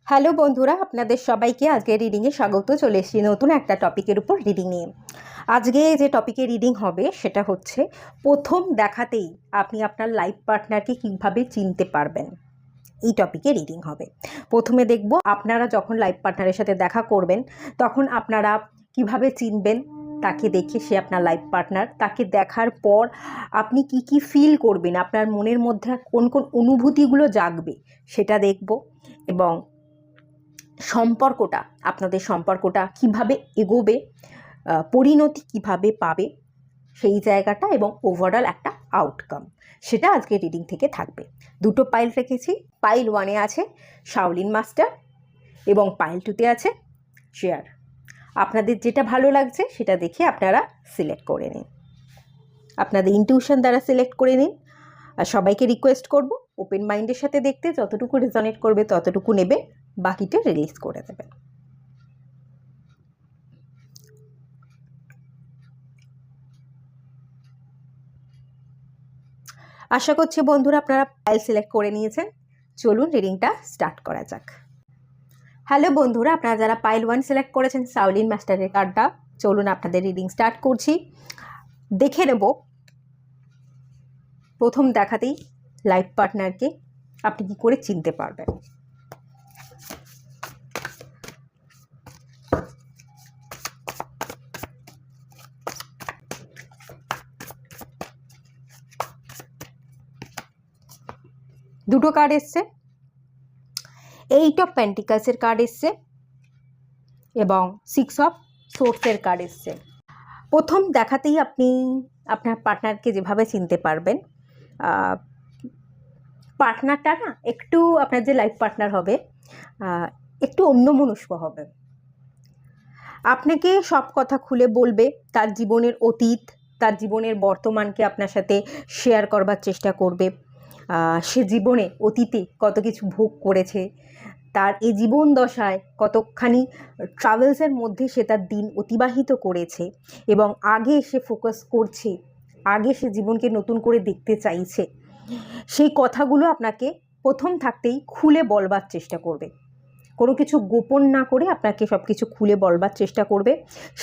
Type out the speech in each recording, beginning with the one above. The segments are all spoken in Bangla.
হ্যালো বন্ধুরা, আপনাদের সবাইকে আজকে রিডিংয়ে স্বাগত। চলে এসেছি নতুন একটা টপিকের উপর রিডিং নিয়ে। আজকে যে টপিকে রিডিং হবে সেটা হচ্ছে প্রথম দেখাতেই আপনি আপনার লাইফ পার্টনারকে কীভাবে চিনতে পারবেন। এই টপিকে রিডিং হবে। প্রথমে দেখব আপনারা যখন লাইফ পার্টনারের সাথে দেখা করবেন তখন আপনারা কিভাবে চিনবেন তাকে দেখে সে আপনার লাইফ পার্টনার। তাকে দেখার পর আপনি কি কি ফিল করবেন, আপনার মনের মধ্যে কোন কোন অনুভূতিগুলো জাগবে সেটা দেখব। এবং সম্পর্কটা, আপনাদের সম্পর্কটা কিভাবে এগোবে, পরিণতি কিভাবে পাবে সেই জায়গাটা এবং ওভারঅল একটা আউটকাম, সেটা আজকে রিডিং থেকে থাকবে। দুটো পাইল রেখেছি। পাইল 1-এ আছে শাওলিন মাস্টার এবং পাইল 2-তে আছে চেয়ার। আপনাদের যেটা ভালো লাগছে সেটা দেখে আপনারা সিলেক্ট করে নিন, আপনাদের ইনটিউশন দ্বারা সিলেক্ট করে নিন। আর সবাইকে রিকোয়েস্ট করব ওপেন মাইন্ডের সাথে দেখতে, যতটুকু রেজনেট করবে ততটুকু নেবে, বাকিটা রিলিজ করে দেবেন। আশা করছি বন্ধুরা আপনারা পাইল সিলেক্ট করে নিয়েছেন। চলুন রিডিংটা স্টার্ট করা যাক। হ্যালো বন্ধুরা, আপনারা যারা পাইল 1 সিলেক্ট করেছেন শাওলিন মাস্টারের কার্ডটা, চলুন আপনাদের রিডিং স্টার্ট করছি। দেখে নেব প্রথম দেখাতেই লাইফ পার্টনারকে আপনি কি করে চিনতে পারবেন। দুটো কার্ড এসছে, 8 অফ পেন্টিকালসের কার্ড এসছে এবং 6 অফ সোর্সের কার্ড এসছে। প্রথম দেখাতেই আপনি আপনার পার্টনারকে যেভাবে চিনতে পারবেন, পার্টনারটা না একটু, আপনার যে লাইফ পার্টনার হবে একটু অন্যমনস্ক হবে। আপনাকে সব কথা খুলে বলবে, তার জীবনের অতীত, তার জীবনের বর্তমানকে আপনার সাথে শেয়ার করবার চেষ্টা করবে। সে জীবনে অতীতে কত কিছু ভোগ করেছে, তার এই জীবন দশায় কতখানি ট্রাভেলসের মধ্যে সে তার দিন অতিবাহিত করেছে এবং আগে সে ফোকাস করছে, আগে সে জীবনকে নতুন করে দেখতে চাইছে। সেই কথাগুলো আপনাকে প্রথম থাকতেই খুলে বলবার চেষ্টা করবে, কোনো কিছু গোপন না করে আপনাকে সব কিছু খুলে বলবার চেষ্টা করবে।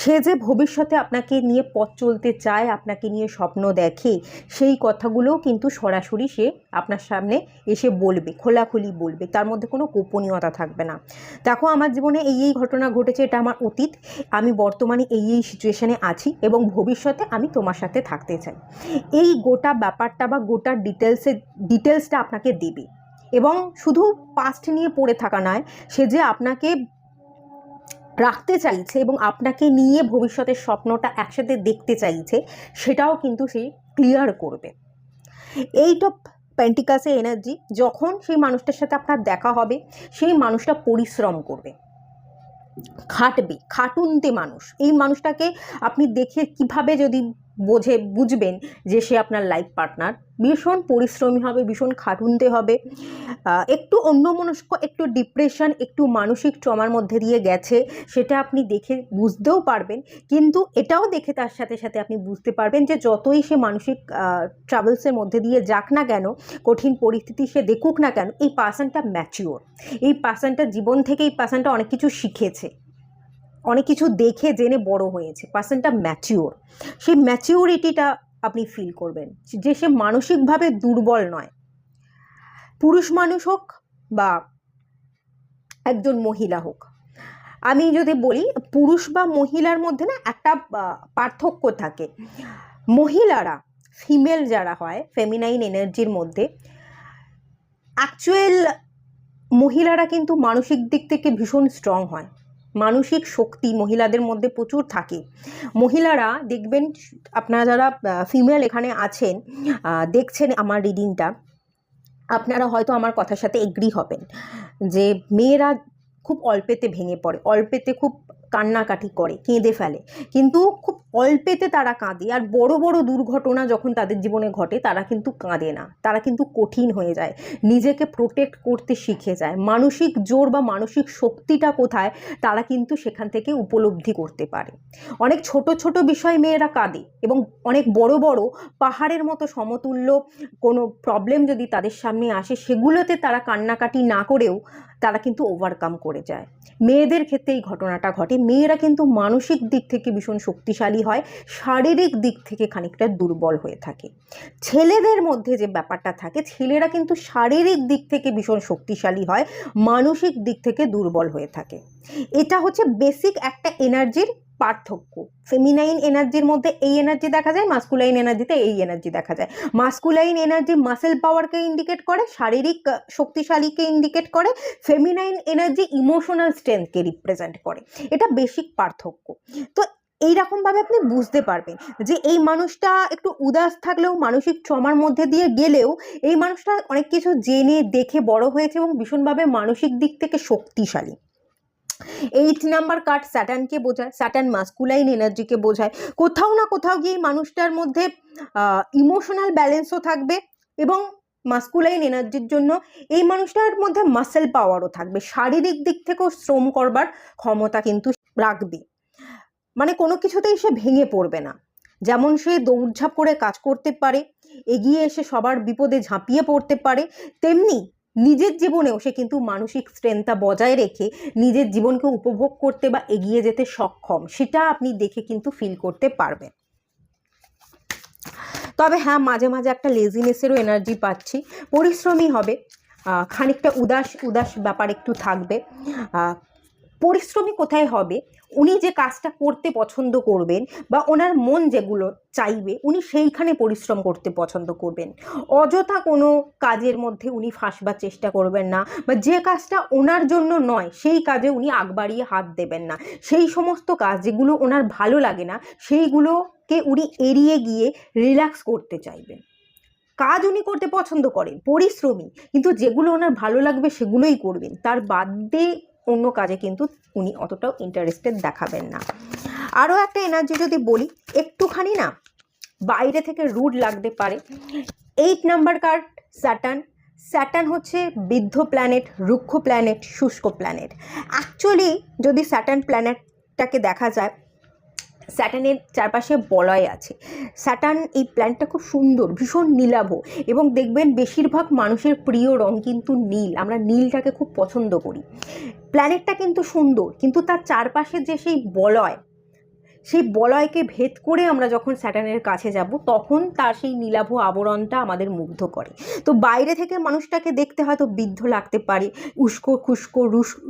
সে যে ভবিষ্যতে আপনাকে নিয়ে পথ চলতে চায়, আপনাকে নিয়ে স্বপ্ন দেখে, সেই কথাগুলোও কিন্তু সরাসরি সে আপনার সামনে এসে বলবে, খোলাখুলি বলবে, তার মধ্যে কোনো গোপনীয়তা থাকবে না। দেখো, আমার জীবনে এই এই ঘটনা ঘটেছে, এটা আমার অতীত, আমি বর্তমানে এই এই সিচুয়েশানে আছি এবং ভবিষ্যতে আমি তোমার সাথে থাকতে চাই। এই গোটা ব্যাপারটা বা গোটা ডিটেলসটা আপনাকে দেবে। এবং শুধু পাস্ট নিয়ে পড়ে থাকা নয়, সে যে আপনাকে রাখতে চাইছে এবং আপনাকে নিয়ে ভবিষ্যতের স্বপ্নটা একসাথে দেখতে চাইছে, সেটাও কিন্তু সে ক্লিয়ার করবে। 8 অফ পেন্টিকালসের এনার্জি, যখন সেই মানুষটার সাথে আপনার দেখা হবে, সেই মানুষটা পরিশ্রম করবে, খাটবে, খাটুনতে মানুষ। এই মানুষটাকে আপনি দেখে কিভাবে যদি বুঝবেন যে সে আপনার লাইফ পার্টনার, ভীষণ পরিশ্রমী হবে, ভীষণ খাটুনতে হবে, একটু অন্যমনস্ক, একটু ডিপ্রেশন, একটু মানসিক ট্রমার মধ্যে দিয়ে গেছে, সেটা আপনি দেখে বুঝতেও পারবেন। কিন্তু এটাও দেখে তার সাথে সাথে আপনি বুঝতে পারবেন যে যতই সে মানসিক ট্রাভেলসের মধ্যে দিয়ে যাক না কেন, কঠিন পরিস্থিতি সে দেখুক না কেন, এই পার্সনটা ম্যাচিওর। এই পার্সনটা জীবন থেকে, এই পার্সনটা অনেক কিছু শিখেছে, অনেক কিছু দেখে জেনে বড় হয়েছে। পার্সনটা ম্যাচিওর। সেই ম্যাচিওরিটিটা আপনি ফিল করবেন যে সে মানসিকভাবে দুর্বল নয়। পুরুষ মানুষ হোক বা একজন মহিলা হোক, আমি যদি বলি পুরুষ বা মহিলার মধ্যে না একটা পার্থক্য থাকে। মহিলারা, ফিমেল যারা হয়, ফেমিনাইন এনার্জির মধ্যে, অ্যাকচুয়াল মহিলারা কিন্তু মানসিক দিক থেকে ভীষণ স্ট্রং হয়। মানসিক শক্তি মহিলাদের মধ্যে প্রচুর থাকে। মহিলারা দেখবেন, আপনারা যারা ফিমেল এখানে আছেন, দেখছেন আমার রিডিংটা, আপনারা হয়তো আমার কথার সাথে এগ্রি হবেন যে মেয়েরা খুব অল্পেতে ভেঙে পড়ে, অল্পেতে খুব কান্নাকাটি করে, কেঁদে ফেলে, কিন্তু খুব অল্পেতে তারা কাঁদে। আর বড় বড় দুর্ঘটনা যখন তাদের জীবনে ঘটে তারা কিন্তু কাঁদে না, তারা কিন্তু কঠিন হয়ে যায়, নিজেকে প্রোটেক্ট করতে শিখে যায়। মানসিক জোর বা মানসিক শক্তিটা কোথায় তারা কিন্তু সেখান থেকে উপলব্ধি করতে পারে। অনেক ছোট ছোট বিষয় মেয়েরা কাঁদে, এবং অনেক বড় বড় পাহাড়ের মতো সমতুল্য কোনো প্রবলেম যদি তাদের সামনে আসে সেগুলোতে তারা কান্নাকাটি না করেও তারা কিন্তু ওভারকাম করে যায়। মেয়েদের ক্ষেত্রে এই ঘটনাটা ঘটে। মেয়েরা কিন্তু মানসিক দিক থেকে ভীষণ শক্তিশালী হয়, শারীরিক দিক থেকে খানিকটা দুর্বল হয়ে থাকে। ছেলেদের মধ্যে যে ব্যাপারটা থাকে, ছেলেরা কিন্তু শারীরিক দিক থেকে ভীষণ শক্তিশালী হয়, মানসিক দিক থেকে দুর্বল হয়ে থাকে। এটা হচ্ছে বেসিক একটা এনার্জির পার্থক্য। ফেমিনাইন এনার্জির মধ্যে এই এনার্জি দেখা যায়, মাস্কুলাইন এনার্জিতে এই এনার্জি দেখা যায়। মাস্কুলাইন এনার্জি মাসেল পাওয়ারকে ইন্ডিকেট করে, শারীরিক শক্তিশালীকে ইন্ডিকেট করে। ফেমিনাইন এনার্জি ইমোশনাল স্ট্রেংথকে রিপ্রেজেন্ট করে। এটা বেসিক পার্থক্য। তো এইরকমভাবে আপনি বুঝতে পারবেন যে এই মানুষটা একটু উদাস থাকলেও, মানসিক ট্রমার মধ্যে দিয়ে গেলেও, এই মানুষটা অনেক কিছু জেনে দেখে বড় হয়েছে এবং ভীষণভাবে মানসিক দিক থেকে শক্তিশালী। 8 নাম্বার কার্ড স্যাটার্নকে বোঝায়, স্যাটার্ন মাস্কুলাইন এনার্জিকে বোঝায়। কোথাও না কোথাও গিয়ে এই মানুষটার মধ্যে ইমোশনাল ব্যালেন্সও থাকবে, এবং মাস্কুলাইন এনার্জির জন্য এই মানুষটার মধ্যে মাসেল পাওয়ারও থাকবে, শারীরিক দিক থেকেও শ্রম করবার ক্ষমতা কিন্তু রাখবে। মানে কোনো কিছুতেই সে ভেঙে পড়বে না। যেমন সে দৌড়ঝাঁপ করে কাজ করতে পারে, এগিয়ে এসে সবার বিপদে ঝাঁপিয়ে পড়তে পারে, তেমনি নিজের জীবনেও সে কিন্তু মানসিক স্ট্রেংথটা বজায় রেখে নিজের জীবনকে উপভোগ করতে বা এগিয়ে যেতে সক্ষম। সেটা আপনি দেখে কিন্তু ফিল করতে পারবেন। তবে হ্যাঁ, মাঝে মাঝে একটা লেজিনেসেরও এনার্জি পাচ্ছি। পরিশ্রমী হবে, খানিকটা উদাস উদাস ব্যাপার একটু থাকবে। পরিশ্রমী কোথায় হবে, উনি যে কাজটা করতে পছন্দ করবেন বা ওনার মন যেগুলো চাইবে উনি সেইখানে পরিশ্রম করতে পছন্দ করবেন। অযথা কোনো কাজের মধ্যে উনি ফাঁসবার চেষ্টা করবেন না, বা যে কাজটা ওনার জন্য নয় সেই কাজে উনি আগ বাড়িয়ে হাত দেবেন না। সেই সমস্ত কাজ যেগুলো ওনার ভালো লাগে না সেইগুলোকে উনি এড়িয়ে গিয়ে রিল্যাক্স করতে চাইবেন। কাজ উনি করতে পছন্দ করেন, পরিশ্রমী, কিন্তু যেগুলো ওনার ভালো লাগবে সেগুলোই করবেন, তার বাদে অন্য কাজে কিন্তু উনি অতটাও ইন্টারেস্টেড দেখাবেন না। আরও একটা এনার্জি যদি বলি, একটুখানি না বাইরে থেকে রুড লাগতে পারে। 8 নাম্বার কার্ড স্যাটার্ন। স্যাটার্ন হচ্ছে বৃদ্ধ প্ল্যানেট, রুক্ষ প্ল্যানেট, শুষ্ক প্ল্যানেট। অ্যাকচুয়ালি যদি স্যাটার্ন প্ল্যানেটটাকে দেখা যায়, স্যাটার্নের চারপাশে বলয় আছে। স্যাটার্ন এই প্ল্যানেটটা খুব সুন্দর, ভীষণ নীলাভ, এবং দেখবেন বেশিরভাগ মানুষের প্রিয় রং কিন্তু নীল। আমরা নীলটাকে খুব পছন্দ করি। প্ল্যানেটটা কিন্তু সুন্দর, কিন্তু তার চারপাশে যে সেই বলয়, সেই বলয়কে ভেদ করে আমরা যখন স্যাটার্নের কাছে যাব তখন তার সেই নীলাভ আবরণটা আমাদের মুগ্ধ করে। তো বাইরে থেকে মানুষটাকে দেখতে হয়তো বৃদ্ধ লাগতে পারে, উস্কো খুস্কো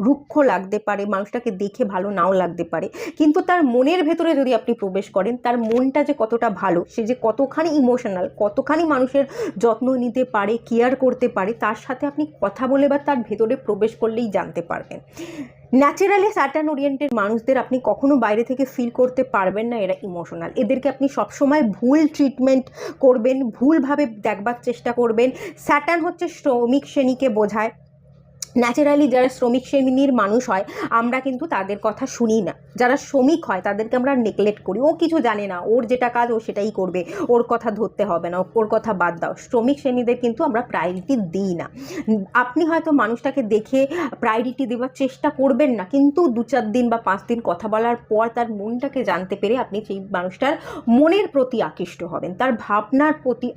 রুক্ষ লাগতে পারে, মানুষটাকে দেখে ভালো নাও লাগতে পারে, কিন্তু তার মনের ভেতরে যদি আপনি প্রবেশ করেন, তার মনটা যে কতটা ভালো, সে যে কতখানি ইমোশনাল, কতখানি মানুষের যত্ন নিতে পারে, কেয়ার করতে পারে, তার সাথে আপনি কথা বলে বা তার ভেতরে প্রবেশ করলেই জানতে পারবেন। ন্যাচারালি স্যাটার্ন ওরিয়েন্টেড মানুষদের আপনি কখনো বাইরে থেকে ফিল করতে পারবেন না এরা ইমোশনাল। এদেরকে আপনি সবসময় ভুল ট্রিটমেন্ট করবেন, ভুলভাবে দেখবার চেষ্টা করবেন। স্যাটার্ন হচ্ছে শ্রমিক শ্রেণীকে বোঝায়। ন্যাচারালি যারা শ্রমিক শ্রেণীর মানুষ হয় আমরা কিন্তু তাদের কথা শুনি না। যারা শ্রমিক হয় তাদেরকে আমরা নেগলেক্ট করি, ও কিছু জানে না, ওর যেটা কাজ ও সেটাই করবে, ওর কথা ধরতে হবে না, ওর কথা বাদ দাও। শ্রমিক শ্রেণীদের কিন্তু আমরা প্রায়োরিটি দিই না। আপনি হয়তো মানুষটাকে দেখে প্রায়োরিটি দেওয়ার চেষ্টা করবেন না, কিন্তু 2-4 দিন বা 5 দিন কথা বলার পর তার মনটাকে জানতে পেরে আপনি সেই মানুষটার মনের প্রতি আকৃষ্ট হবেন, তার ভাবনার প্রতি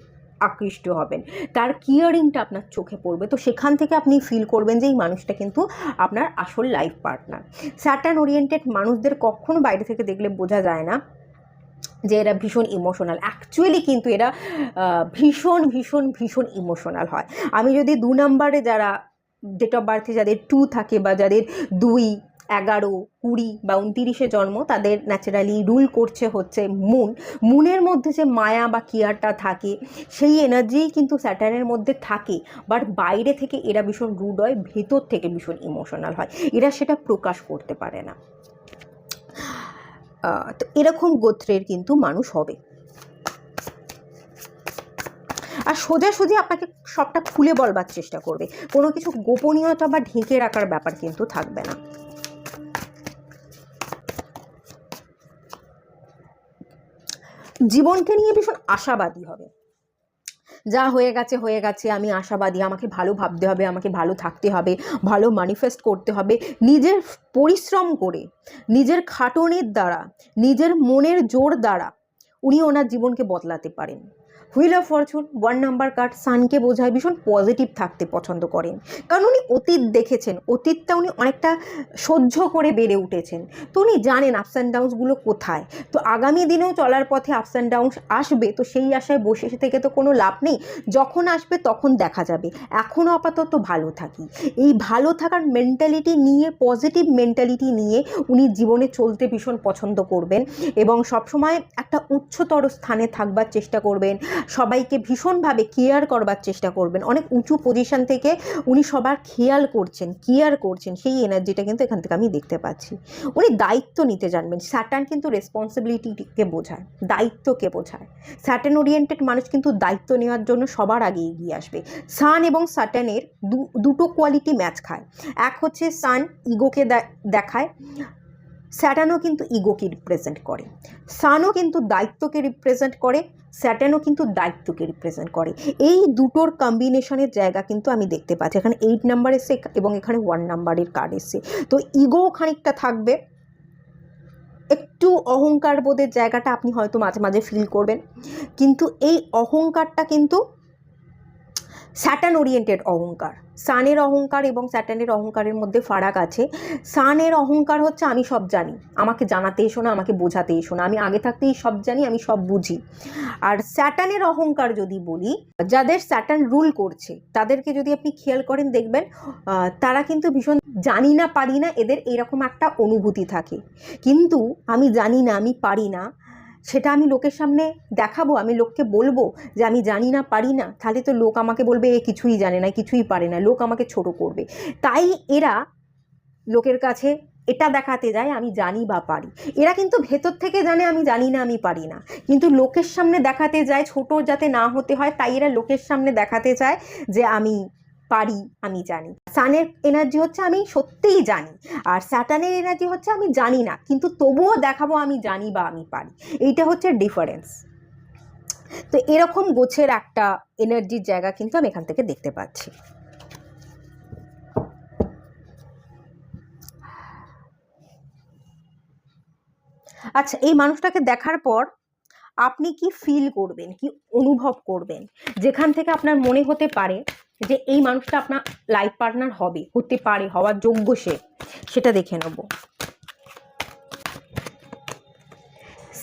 আকৃষ্ট হবেন, তার কেয়ারিংটা আপনার চোখে পড়বে। তো সেখান থেকে আপনি ফিল করবেন যে এই মানুষটা কিন্তু আপনার আসল লাইফ পার্টনার। স্যাটার্ন ওরিয়েন্টেড মানুষদের কখনো বাইরে থেকে দেখলে বোঝা যায় না যে এরা ভীষণ ইমোশনাল। অ্যাকচুয়ালি কিন্তু এরা ভীষণ ভীষণ ভীষণ ইমোশনাল হয়। আমি যদি 2 নম্বরে যারা ডেট অফ বার্থে যাদের 2 থাকে বা যাদের 2, 11, 20 বা 29-এ জন্ম, তাদের ন্যাচারালি রুল করছে হচ্ছে মুনের মধ্যে যে মায়া বা কেয়ারটা থাকে সেই এনার্জিই কিন্তু স্যাটার্নের মধ্যে থাকে। বাট বাইরে থেকে এরা ভীষণ রুড হয়, ভেতর থেকে ভীষণ ইমোশনাল হয়, এরা সেটা প্রকাশ করতে পারে না। তো এরকম গোত্রের কিন্তু মানুষ হবে। আর সোজাসুজি আপনাকে সবটা খুলে বলবার চেষ্টা করবে, কোনো কিছু গোপনীয়তা বা ঢেকে রাখার ব্যাপার কিন্তু থাকবে না। জীবনকে নিয়ে ভীষণ আশাবাদী হবে। যা হয়ে গেছে, আমি আশাবাদী, আমাকে ভালো ভাবতে হবে, আমাকে ভালো থাকতে হবে, ভালো ম্যানিফেস্ট করতে হবে। নিজের পরিশ্রম করে, নিজের খাটনির দ্বারা, নিজের মনের জোর দ্বারা উনি ওনার জীবনকে বদলাতে পারেন। Wheel of fortune 1 number card সানকে বোঝায় ভীষণ পজিটিভ থাকতে পছন্দ করেন, কারণ উনি অতীত দেখেছেন, অতীতটা উনি অনেকটা সহ্য করে বেড়ে উঠেছেন। তো উনি জানেন আপস অ্যান্ড ডাউনসগুলো কোথায়। তো আগামী দিনেও চলার পথে আপস অ্যান্ড ডাউনস আসবে, তো সেই আশায় বসে থেকে তো কোনো লাভ নেই। যখন আসবে তখন দেখা যাবে, এখনও আপাতত ভালো থাকি। এই ভালো থাকার মেন্টালিটি নিয়ে, পজিটিভ মেন্টালিটি নিয়ে উনি জীবনে চলতে ভীষণ পছন্দ করবেন এবং সবসময় একটা উচ্চতর স্থানে থাকবার চেষ্টা করবেন, সবাইকে ভীষণভাবে কেয়ার করবার চেষ্টা করবেন। অনেক উঁচু পজিশন থেকে উনি সবার খেয়াল করছেন, কেয়ার করছেন, সেই এনার্জিটা কিন্তু এখান থেকে আমি দেখতে পাচ্ছি। উনি দায়িত্ব নিতে জানবেন। স্যাটার্ন কিন্তু রেসপন্সিবিলিটিকে বোঝায়, দায়িত্বকে বোঝায়। স্যাটার্ন ওরিয়েন্টেড মানুষ কিন্তু দায়িত্ব নেওয়ার জন্য সবার আগে এগিয়ে আসবে। সান এবং স্যাটার্নের দুটো কোয়ালিটি ম্যাচ খায়। এক হচ্ছে সান ইগোকে দেখায়, স্যাটার্নও কিন্তু ইগোকে রিপ্রেজেন্ট করে। সানও কিন্তু দায়িত্বকে রিপ্রেজেন্ট করে, স্যাটার্নও কিন্তু দায়িত্বকে রিপ্রেজেন্ট করে। এই দুটোর কম্বিনেশনের জায়গা কিন্তু আমি দেখতে পাচ্ছি। এখানে 8 নাম্বার এসছে এবং এখানে 1 নাম্বারের কার্ড এসছে। তো ইগো খানিকটা থাকবে, একটু অহংকার বোধের জায়গাটা আপনি হয়তো মাঝে মাঝে ফিল করবেন, কিন্তু এই অহংকারটা কিন্তু স্যাটার্ন ওরিয়েন্টেড অহংকার। সানের অহংকার এবং স্যাটার্নের অহংকারের মধ্যে ফারাক আছে। সানের অহংকার হচ্ছে আমি সব জানি, আমাকে জানাতে এসো না, আমাকে বোঝাতে এসো না, আমি আগে থাকতেই সব জানি, আমি সব বুঝি। আর স্যাটার্নের অহংকার যদি বলি, যাদের স্যাটার্ন রুল করছে তাদেরকে যদি আপনি খেয়াল করেন দেখবেন তারা কিন্তু ভীষণ জানি না পারি না, এদের এরকম একটা অনুভূতি থাকে। কিন্তু আমি জানি না, আমি পারি না, সেটা আমি লোকের সামনে দেখাবো, আমি লোককে বলবো যে আমি জানি না পারি না, তাহলে তো লোক আমাকে বলবে এ কিছুই জানে না, কিছুই পারে না, লোক আমাকে ছোট করবে। তাই এরা লোকের কাছে এটা দেখাতে যায় আমি জানি বা পারি। এরা কিন্তু ভেতর থেকে জানে আমি জানি না, আমি পারি না, কিন্তু লোকের সামনে দেখাতে যায় ছোট যাতে না হতে হয়, তাই এরা লোকের সামনে দেখাতে চায় যে আমি পারি, আমি জানি। সানের এনার্জি হচ্ছে আমি সত্যিই জানি, আর স্যাটার্নের এনার্জি হচ্ছে আমি জানি না কিন্তু তবুও দেখাবো আমি জানি বা আমি পারি। এইটা হচ্ছে ডিফারেন্স। তো এরকম গোছের একটা এনার্জির জায়গা কিন্তু আমি এখান থেকে দেখতে পাচ্ছি। আচ্ছা, এই মানুষটাকে দেখার পর আপনি কি ফিল করবেন, কি অনুভব করবেন, যেখান থেকে আপনার মনে হতে পারে যে এই মানুষটা আপনার লাইফ পার্টনার হবে, হতে পারে, হওয়ার যোগ্য সে, সেটা দেখে নেব।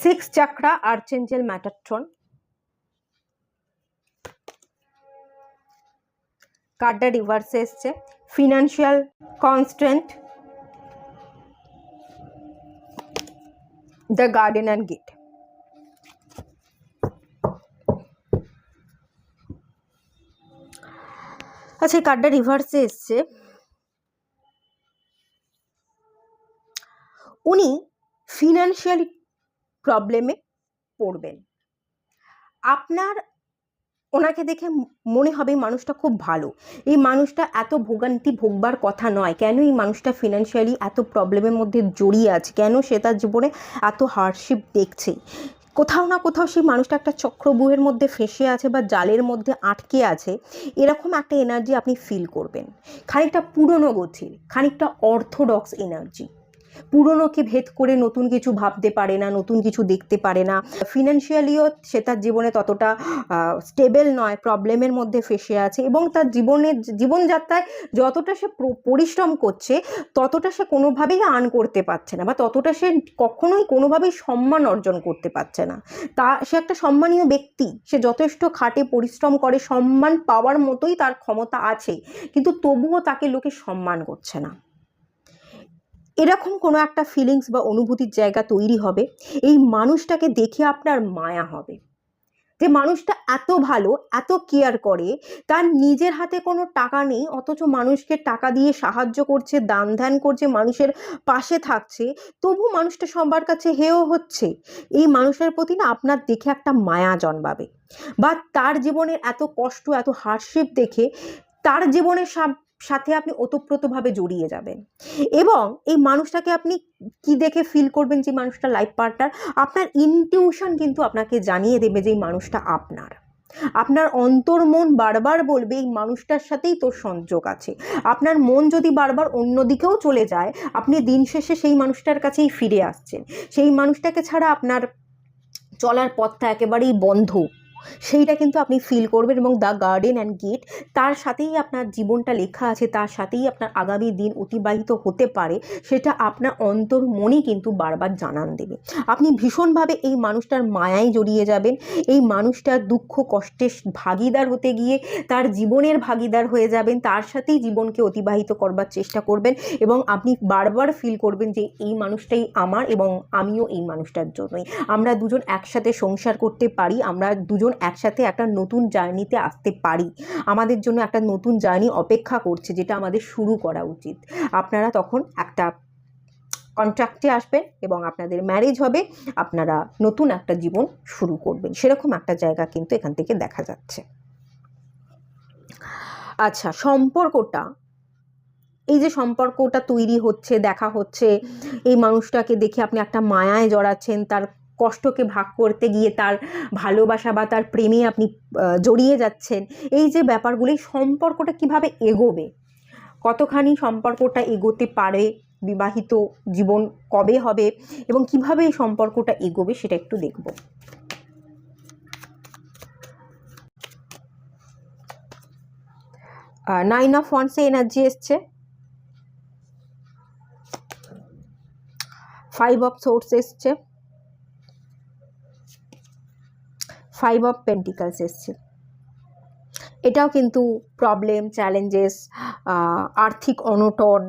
6 চাকরা আর্চেঞ্জেল ম্যাটাট্রন, কার্ডটা রিভার্সে এসছে, financial constant, the garden and gate. আচ্ছা, এই কার্ডটা রিভার্সে এসছে। উনি ফিনান্সিয়াল প্রবলেমে পড়বেন। আপনার ওনাকে দেখে মনে হবে মানুষটা খুব ভালো, এই মানুষটা এত ভোগান্তি ভোগবার কথা নয়, কেন এই মানুষটা ফিনান্সিয়ালি এত প্রবলেমের মধ্যে জড়িয়ে আছে, কেন সে তার জীবনে এত হার্ডশিপ দেখছে। কোথাও না কোথাও সেই মানুষটা একটা চক্রব্যূহের মধ্যে ফেঁসে আছে বা জালের মধ্যে আটকে আছে, এরকম একটা এনার্জি আপনি ফিল করবেন। খানিকটা পুরনো গতির, খানিকটা অর্থোডক্স এনার্জি। পুরনোকে ভেদ করে নতুন কিছু ভাবতে পারে না, নতুন কিছু দেখতে পারে না। ফিনান্সিয়ালিও সে তার জীবনে ততটা স্টেবল নয়, প্রবলেমের মধ্যে ফেঁসে আছে এবং তার জীবনযাত্রায় যতটা সে পরিশ্রম করছে ততটা সে কোনোভাবেই আর্ন করতে পারছে না, বা ততটা সে কখনোই কোনোভাবেই সম্মান অর্জন করতে পারছে না। সে একটা সম্মানীয় ব্যক্তি, সে যথেষ্ট খাটে, পরিশ্রম করে, সম্মান পাওয়ার মতোই তার ক্ষমতা আছে, কিন্তু তবুও তাকে লোকে সম্মান করছে না। এরকম কোনো একটা ফিলিংস বা অনুভূতির জায়গা তৈরি হবে। এই মানুষটাকে দেখে আপনার মায়া হবে, যে মানুষটা এত ভালো, এত কেয়ার করে, তার নিজের হাতে কোনো টাকা নেই অথচ মানুষকে টাকা দিয়ে সাহায্য করছে, দান ধ্যান করছে, মানুষের পাশে থাকছে, তবু মানুষটা সবার কাছে হেয় হচ্ছে। এই মানুষের প্রতি না আপনার দেখে একটা মায়া জন্মাবে, বা তার জীবনের এত কষ্ট, এত হার্ডশিপ দেখে তার জীবনের সাথে আপনি ওতপ্রোতভাবে জড়িয়ে যাবেন। এবং এই মানুষটাকে আপনি কি দেখে ফিল করবেন যে মানুষটা লাইফ পার্টনার? আপনার ইনটিউশন কিন্তু আপনাকে জানিয়ে দেবে যে এই মানুষটা আপনার। আপনার অন্তর্মন বারবার বলবে এই মানুষটার সাথেই তোর সংযোগ আছে। আপনার মন যদি বারবার অন্যদিকেও চলে যায়, আপনি দিন শেষে সেই মানুষটার কাছেই ফিরে আসছেন। সেই মানুষটাকে ছাড়া আপনার চলার পথটা একেবারেই বন্ধ, সেইটা কিন্তু আপনি ফিল করবেন। এবং দ্য গার্ডেন অ্যান্ড গেট, তার সাথেই আপনার জীবনটা লেখা আছে, তার সাথেই আপনার আগামী দিন অতিবাহিত হতে পারে, সেটা আপনার অন্তর্মনই কিন্তু বারবার জানান দেবে। আপনি ভীষণভাবে এই মানুষটার মায়ায় জড়িয়ে যাবেন। এই মানুষটার দুঃখ কষ্টের ভাগিদার হতে গিয়ে তার জীবনের ভাগিদার হয়ে যাবেন, তার সাথেই জীবনকে অতিবাহিত করবার চেষ্টা করবেন। এবং আপনি বারবার ফিল করবেন যে এই মানুষটাই আমার এবং আমিও এই মানুষটার জন্যই। আমরা দুজন একসাথে সংসার করতে পারি, আমরা দুজন একসাথে একটা নতুন জার্নিতে আসতে পারি। আমাদের জন্য একটা নতুন জার্নি অপেক্ষা করছে, যেটা আমাদের শুরু করা উচিত। আপনারা তখন একটা কন্ট্রাক্টে আসবেন এবং আপনাদের ম্যারেজ হবে, আপনারা নতুন একটা জীবন শুরু করবেন, সেরকম একটা জায়গা কিন্তু এখান থেকে দেখা যাচ্ছে। আচ্ছা, সম্পর্কটা, এই যে সম্পর্কটা তৈরি হচ্ছে, দেখা হচ্ছে, এই মানুষটাকে দেখে আপনি একটা মায়ায় জড়াচ্ছেন, তার কষ্টকে ভাগ করতে গিয়ে তার ভালোবাসা বা তার প্রেমে আপনি জড়িয়ে যাচ্ছেন। এই যে ব্যাপারগুলো, এই সম্পর্কটা কিভাবে এগোবে, কতখানি সম্পর্কটা এগোতে পারে, বিবাহিত জীবন কবে হবে এবং কিভাবে এই সম্পর্কটা এগোবে, সেটা একটু দেখব। নাইন অফ ওয়ান্সে এনার্জি এসছে, 5 অফ সোর্স এসছে, 5 অফ পেন্টিকলস এসছে। এটাও কিন্তু প্রবলেম, চ্যালেঞ্জেস, আর্থিক অনটন,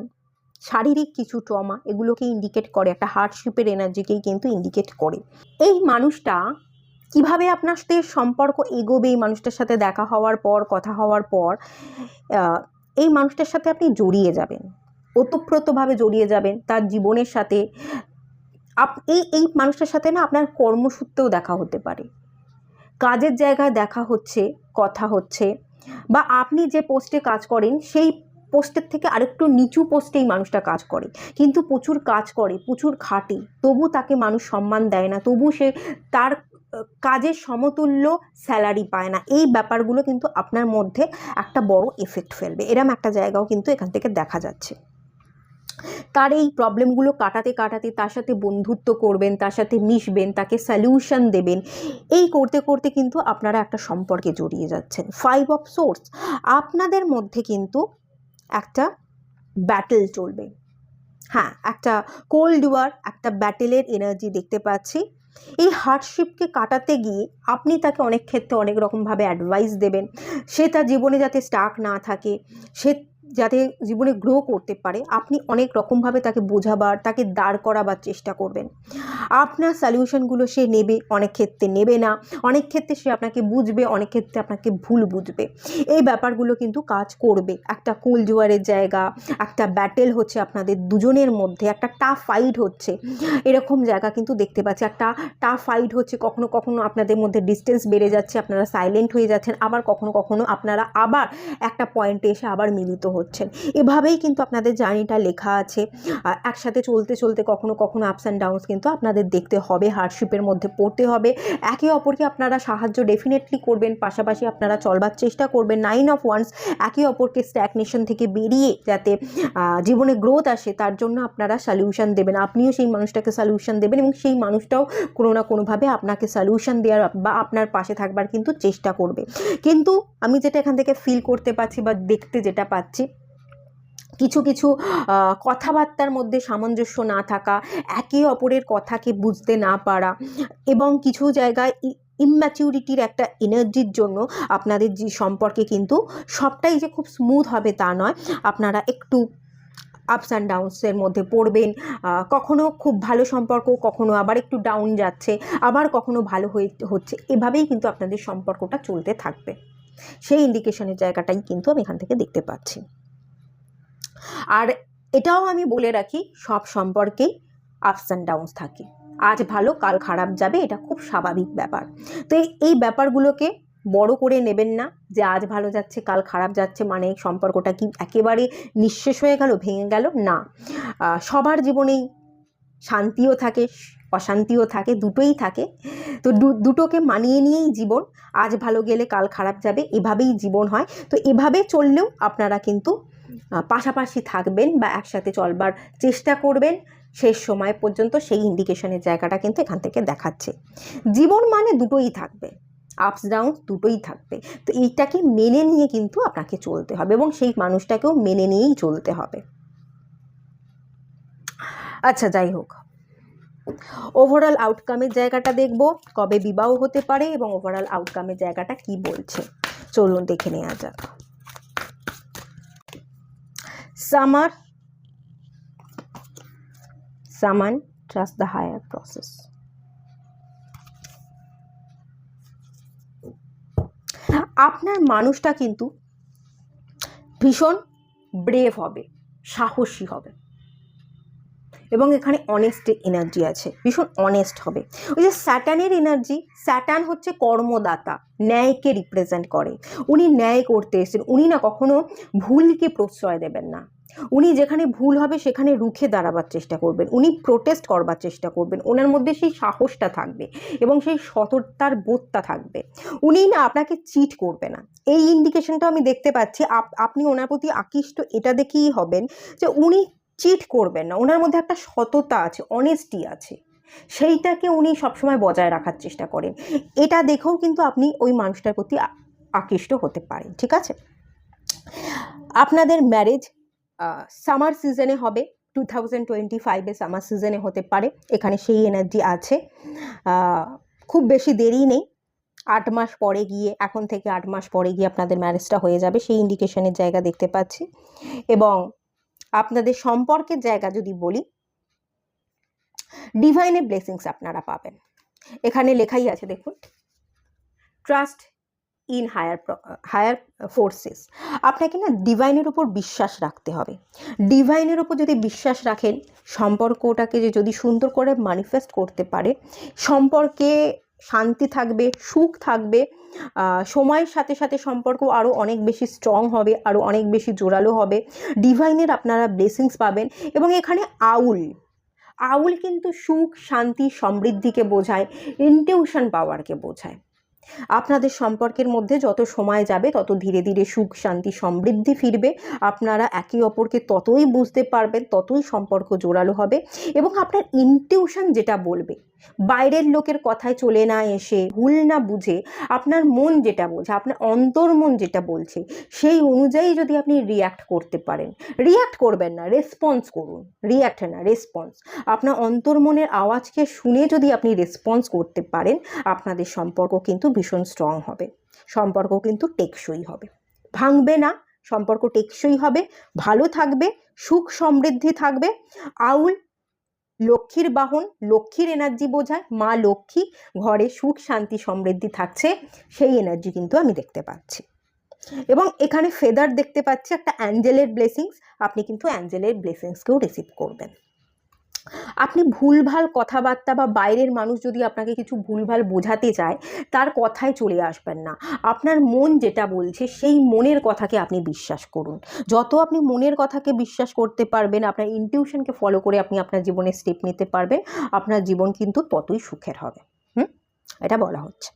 শারীরিক কিছু ট্রমা, এগুলোকে ইন্ডিকেট করে, একটা হার্ডশিপের এনার্জিকেই কিন্তু ইন্ডিকেট করে। এই মানুষটা কিভাবে আপনার সাথে সম্পর্ক এগোবে, এই মানুষটার সাথে দেখা হওয়ার পর, কথা হওয়ার পর এই মানুষটার সাথে আপনি জড়িয়ে যাবেন, ওতপ্রোতভাবে জড়িয়ে যাবেন তার জীবনের সাথে। এই মানুষটার সাথে না আপনার কর্মসূত্রেও দেখা হতে পারে, কাজের জায়গায় দেখা হচ্ছে, কথা হচ্ছে, বা আপনি যে পোস্টে কাজ করেন সেই পোস্টের থেকে আরেকটু নিচু পোস্টে এই মানুষটা কাজ করে, কিন্তু প্রচুর কাজ করে, প্রচুর খাটে, তবু তাকে মানুষ সম্মান দেয় না, তবু সে তার কাজের সমতুল্য স্যালারি পায় না। এই ব্যাপারগুলো কিন্তু আপনার মধ্যে একটা বড় এফেক্ট ফেলবে, এরম একটা জায়গাও কিন্তু এখান থেকে দেখা যাচ্ছে। তার এই প্রবলেমগুলো কাটাতে কাটাতে তার সাথে বন্ধুত্ব করবেন, তার সাথে মিশবেন, তাকে সলিউশন দেবেন, এই করতে করতে কিন্তু আপনারা একটা সম্পর্কে জড়িয়ে যাচ্ছেন। 5 অফ সোর্স, আপনাদের মধ্যে কিন্তু একটা ব্যাটেল চলবে। হ্যাঁ, একটা কোল্ড ওয়ার, একটা ব্যাটেলের এনার্জি দেখতে পাচ্ছি। এই হার্ডশিপকে কাটাতে গিয়ে আপনি তাকে অনেক ক্ষেত্রে অনেক রকমভাবে অ্যাডভাইস দেবেন, সে তার জীবনে যাতে স্টাক না থাকে, সে যাতে জীবনে গ্রো করতে পারে, আপনি অনেক রকমভাবে তাকে বোঝাবার, তাকে দাঁড় করাবার চেষ্টা করবেন। আপনার সলিউশনগুলো সে নেবে, অনেক ক্ষেত্রে নেবে না, অনেক ক্ষেত্রে সে আপনাকে বুঝবে, অনেক ক্ষেত্রে আপনাকে ভুল বুঝবে। এই ব্যাপারগুলো কিন্তু কাজ করবে। একটা কোল্ড ওয়ারের জায়গা, একটা ব্যাটেল হচ্ছে আপনাদের দুজনের মধ্যে, একটা টাফ ফাইট হচ্ছে, এরকম জায়গা কিন্তু দেখতে পাচ্ছি। একটা টাফ ফাইট হচ্ছে, কখনো কখনো আপনাদের মধ্যে ডিস্টেন্স বেড়ে যাচ্ছে, আপনারা সাইলেন্ট হয়ে যাচ্ছেন, আবার কখনো কখনো আপনারা আবার একটা পয়েন্টে এসে আবার মিলিত হচ্ছেন। এভাবেই কিন্তু আপনাদের জার্নিটা লেখা আছে। একসাথে চলতে চলতে কখনো কখনো আপস অ্যান্ড ডাউনস কিন্তু আপনাদের দেখতে হবে, হার্ডশিপের মধ্যে পড়তে হবে। একে অপরকে আপনারা সাহায্য ডেফিনেটলি করবেন, পাশাপাশি আপনারা চলবার চেষ্টা করবেন। 9 অফ ওয়ান্স, একে অপরকে স্ট্যাগনেশন থেকে বেরিয়ে যাতে জীবনে গ্রোথ আসে, তার জন্য আপনারা সলিউশন দেবেন, আপনিও সেই মানুষটাকে সলিউশন দেবেন এবং সেই মানুষটাও কোনো না কোনোভাবে আপনাকে সলিউশন দেওয়ার বা আপনার পাশে থাকবার কিন্তু চেষ্টা করবে। কিন্তু আমি যেটা এখান থেকে ফিল করতে পারছি বা দেখতে যেটা পাচ্ছি, কিছু কিছু কথাবার্তার মধ্যে সামঞ্জস্য না থাকা, একে অপরের কথাকে বুঝতে না পারা, এবং কিছু জায়গায় ইম্যাচিউরিটির একটা এনার্জির জন্য আপনাদের যে সম্পর্কে কিন্তু সবটাই যে খুব স্মুথ হবে তা নয়, আপনারা একটু আপস অ্যান্ড ডাউনসের মধ্যে পড়বেন। কখনো খুব ভালো সম্পর্ক, কখনো আবার একটু ডাউন যাচ্ছে, আবার কখনো ভালো হচ্ছে, এভাবেই কিন্তু আপনাদের সম্পর্কটা চলতে থাকবে। সেই ইন্ডিকেশনের জায়গাটাই কিন্তু আমি এখান থেকে দেখতে পাচ্ছি। আর এটাও আমি বলে রাখি, সব সম্পর্কেই আপস অ্যান্ড ডাউনস থাকে, আজ ভালো কাল খারাপ যাবে, এটা খুব স্বাভাবিক ব্যাপার। তো এই ব্যাপারগুলোকে বড় করে নেবেন না যে আজ ভালো যাচ্ছে কাল খারাপ যাচ্ছে, মানে সম্পর্কটা কি একেবারে নিঃশেষ হয়ে গেল, ভেঙে গেল, না। সবার জীবনেই শান্তিও থাকে, অশান্তিও থাকে, দুটোই থাকে। তো দুটোকে মানিয়ে নিয়েই জীবন, আজ ভালো গেলে কাল খারাপ যাবে, এভাবেই জীবন হয়। তো এভাবে চললেও আপনারা কিন্তু পাশাপাশি থাকবেন বা একসাথে চলবার চেষ্টা করবেন শেষ সময় পর্যন্ত, সেই ইন্ডিকেশনের জায়গাটা কিন্তু এখান থেকে দেখাচ্ছে। জীবন মানে দুটোই থাকবে, আপস ডাউন দুটোই থাকবে। তো এইটাকে মেনে নিয়ে কিন্তু আপনাকে চলতে হবে এবং সেই মানুষটাকেও মেনে নিয়েই চলতে হবে। আচ্ছা, যাই হোক, ওভারঅল আউটকামের জায়গাটা দেখব, কবে বিবাহ হতে পারে এবং ওভারঅল আউটকামের জায়গাটা কি বলছে, চলুন দেখে নেওয়া যাক। সামান ট্রাস্ট দ্য হায়ার প্রসেস। আপনার মানুষটা কিন্তু ভীষণ ব্রেভ হবে, সাহসী হবে এবং এখানে অনেস্ট এনার্জি আছে, ভীষণ অনেস্ট হবে। ওই যে স্যাটার্নের এনার্জি, স্যাটার্ন হচ্ছে কর্মদাতা, ন্যায়কে রিপ্রেজেন্ট করে। উনি ন্যায় করতে এসেছেন, উনি না কখনো ভুলকে প্রশ্রয় দেবেন না। উনি যেখানে ভুল হবে সেখানে রুখে দাঁড়াবার চেষ্টা করবেন, উনি প্রোটেস্ট করবার চেষ্টা করবেন, ওনার মধ্যে সেই সাহসটা থাকবে এবং সেই সততার বোধটা থাকবে। উনি না আপনাকে চিট করবে না, এই ইন্ডিকেশনটা আমি দেখতে পাচ্ছি। আপনি ওনার প্রতি আকৃষ্ট এটা দেখেই হবেন যে উনি চিট করবেন না, ওনার মধ্যে একটা সততা আছে, অনেস্টি আছে, সেইটাকে উনি সবসময় বজায় রাখার চেষ্টা করেন। এটা দেখেও কিন্তু আপনি ওই মানুষটার প্রতি আকৃষ্ট হতে পারেন, ঠিক আছে। আপনাদের ম্যারেজ সামার সিজনে হবে, 2025-এ সামার সিজনে হতে পারে, এখানে সেই এনার্জি আছে। খুব বেশি দেরি নেই, 8 মাস পরে গিয়ে, এখন থেকে 8 মাস পরে গিয়ে আপনাদের ম্যারেজটা হয়ে যাবে, সেই ইন্ডিকেশনের জায়গা দেখতে পাচ্ছি। এবং আপনাদের সম্পর্কের জায়গা যদি বলি, ডিভাইনের ব্লেসিংস আপনারা পাবেন। এখানে লেখাই আছে দেখুন, ট্রাস্ট ইন হায়ার ফোর্সেস। আপনাকে না ডিভাইনের উপর বিশ্বাস রাখতে হবে। ডিভাইনের উপর যদি বিশ্বাস রাখেন, সম্পর্কটাকে যদি সুন্দর করে ম্যানিফেস্ট করতে পারে, সম্পর্কে শান্তি থাকবে, সুখ থাকবে, সময়ের সাথে সাথে সম্পর্ক আরও অনেক বেশি স্ট্রং হবে, আরও অনেক বেশি জোরালো হবে। ডিভাইনের আপনারা ব্লেসিংস পাবেন। এবং এখানে আউল কিন্তু সুখ, শান্তি, সমৃদ্ধিকে বোঝায়, ইনটিউশন পাওয়ারকে বোঝায়। আপনাদের সম্পর্কের মধ্যে যত সময় যাবে তত ধীরে ধীরে সুখ, শান্তি, সমৃদ্ধি ফিরবে। আপনারা একে অপরকে ততই বুঝতে পারবেন, ততই সম্পর্ক জোরালো হবে। এবং আপনার ইনটিউশন যেটা বলবে, বাইরের লোকের কথায় চলে না এসে, ভুল না বুঝে, আপনার মন যেটা বলছে, আপনার অন্তর্মন যেটা বলছে, সেই অনুযায়ী যদি আপনি রিয়্যাক্ট করতে পারেন, রিয়্যাক্ট করবেন না, রেসপন্স করুন, রিয়্যাক্ট না, রেসপন্স। আপনার অন্তর্মনের আওয়াজকে শুনে যদি আপনি রেসপন্স করতে পারেন, আপনাদের সম্পর্ক কিন্তু ভীষণ স্ট্রং হবে, সম্পর্ক কিন্তু টেকসই হবে, ভাঙবে না, সম্পর্ক টেকসই হবে, ভালো থাকবে, সুখ সমৃদ্ধি থাকবে। আউল লক্ষ্মীর বাহন, লক্ষ্মীর এনার্জি বোঝায়, মা লক্ষ্মী ঘরে সুখ, শান্তি, সমৃদ্ধি থাকছে, সেই এনার্জি কিন্তু আমি দেখতে পাচ্ছি। এবং এখানে ফেদার দেখতে পাচ্ছি, একটা অ্যাঞ্জেলের ব্লেসিংস, আপনি কিন্তু অ্যাঞ্জেলের ব্লেসিংসকেও রিসিভ করবেন। আপনি ভুলভাল কথাবার্তা বা বাইরের মানুষ যদি আপনাকে কিছু ভুলভাল বোঝাতে চায়, তার কথায় চলে আসবেন না। আপনার মন যেটা বলছে সেই মনের কথাকে আপনি বিশ্বাস করুন। যত আপনি মনের কথাকে বিশ্বাস করতে পারবেন, আপনার ইনটিউশনকে ফলো করে আপনি আপনার জীবনে স্টেপ নিতে পারবেন, আপনার জীবন কিন্তু ততই সুখের হবে। এটা বলা হচ্ছে।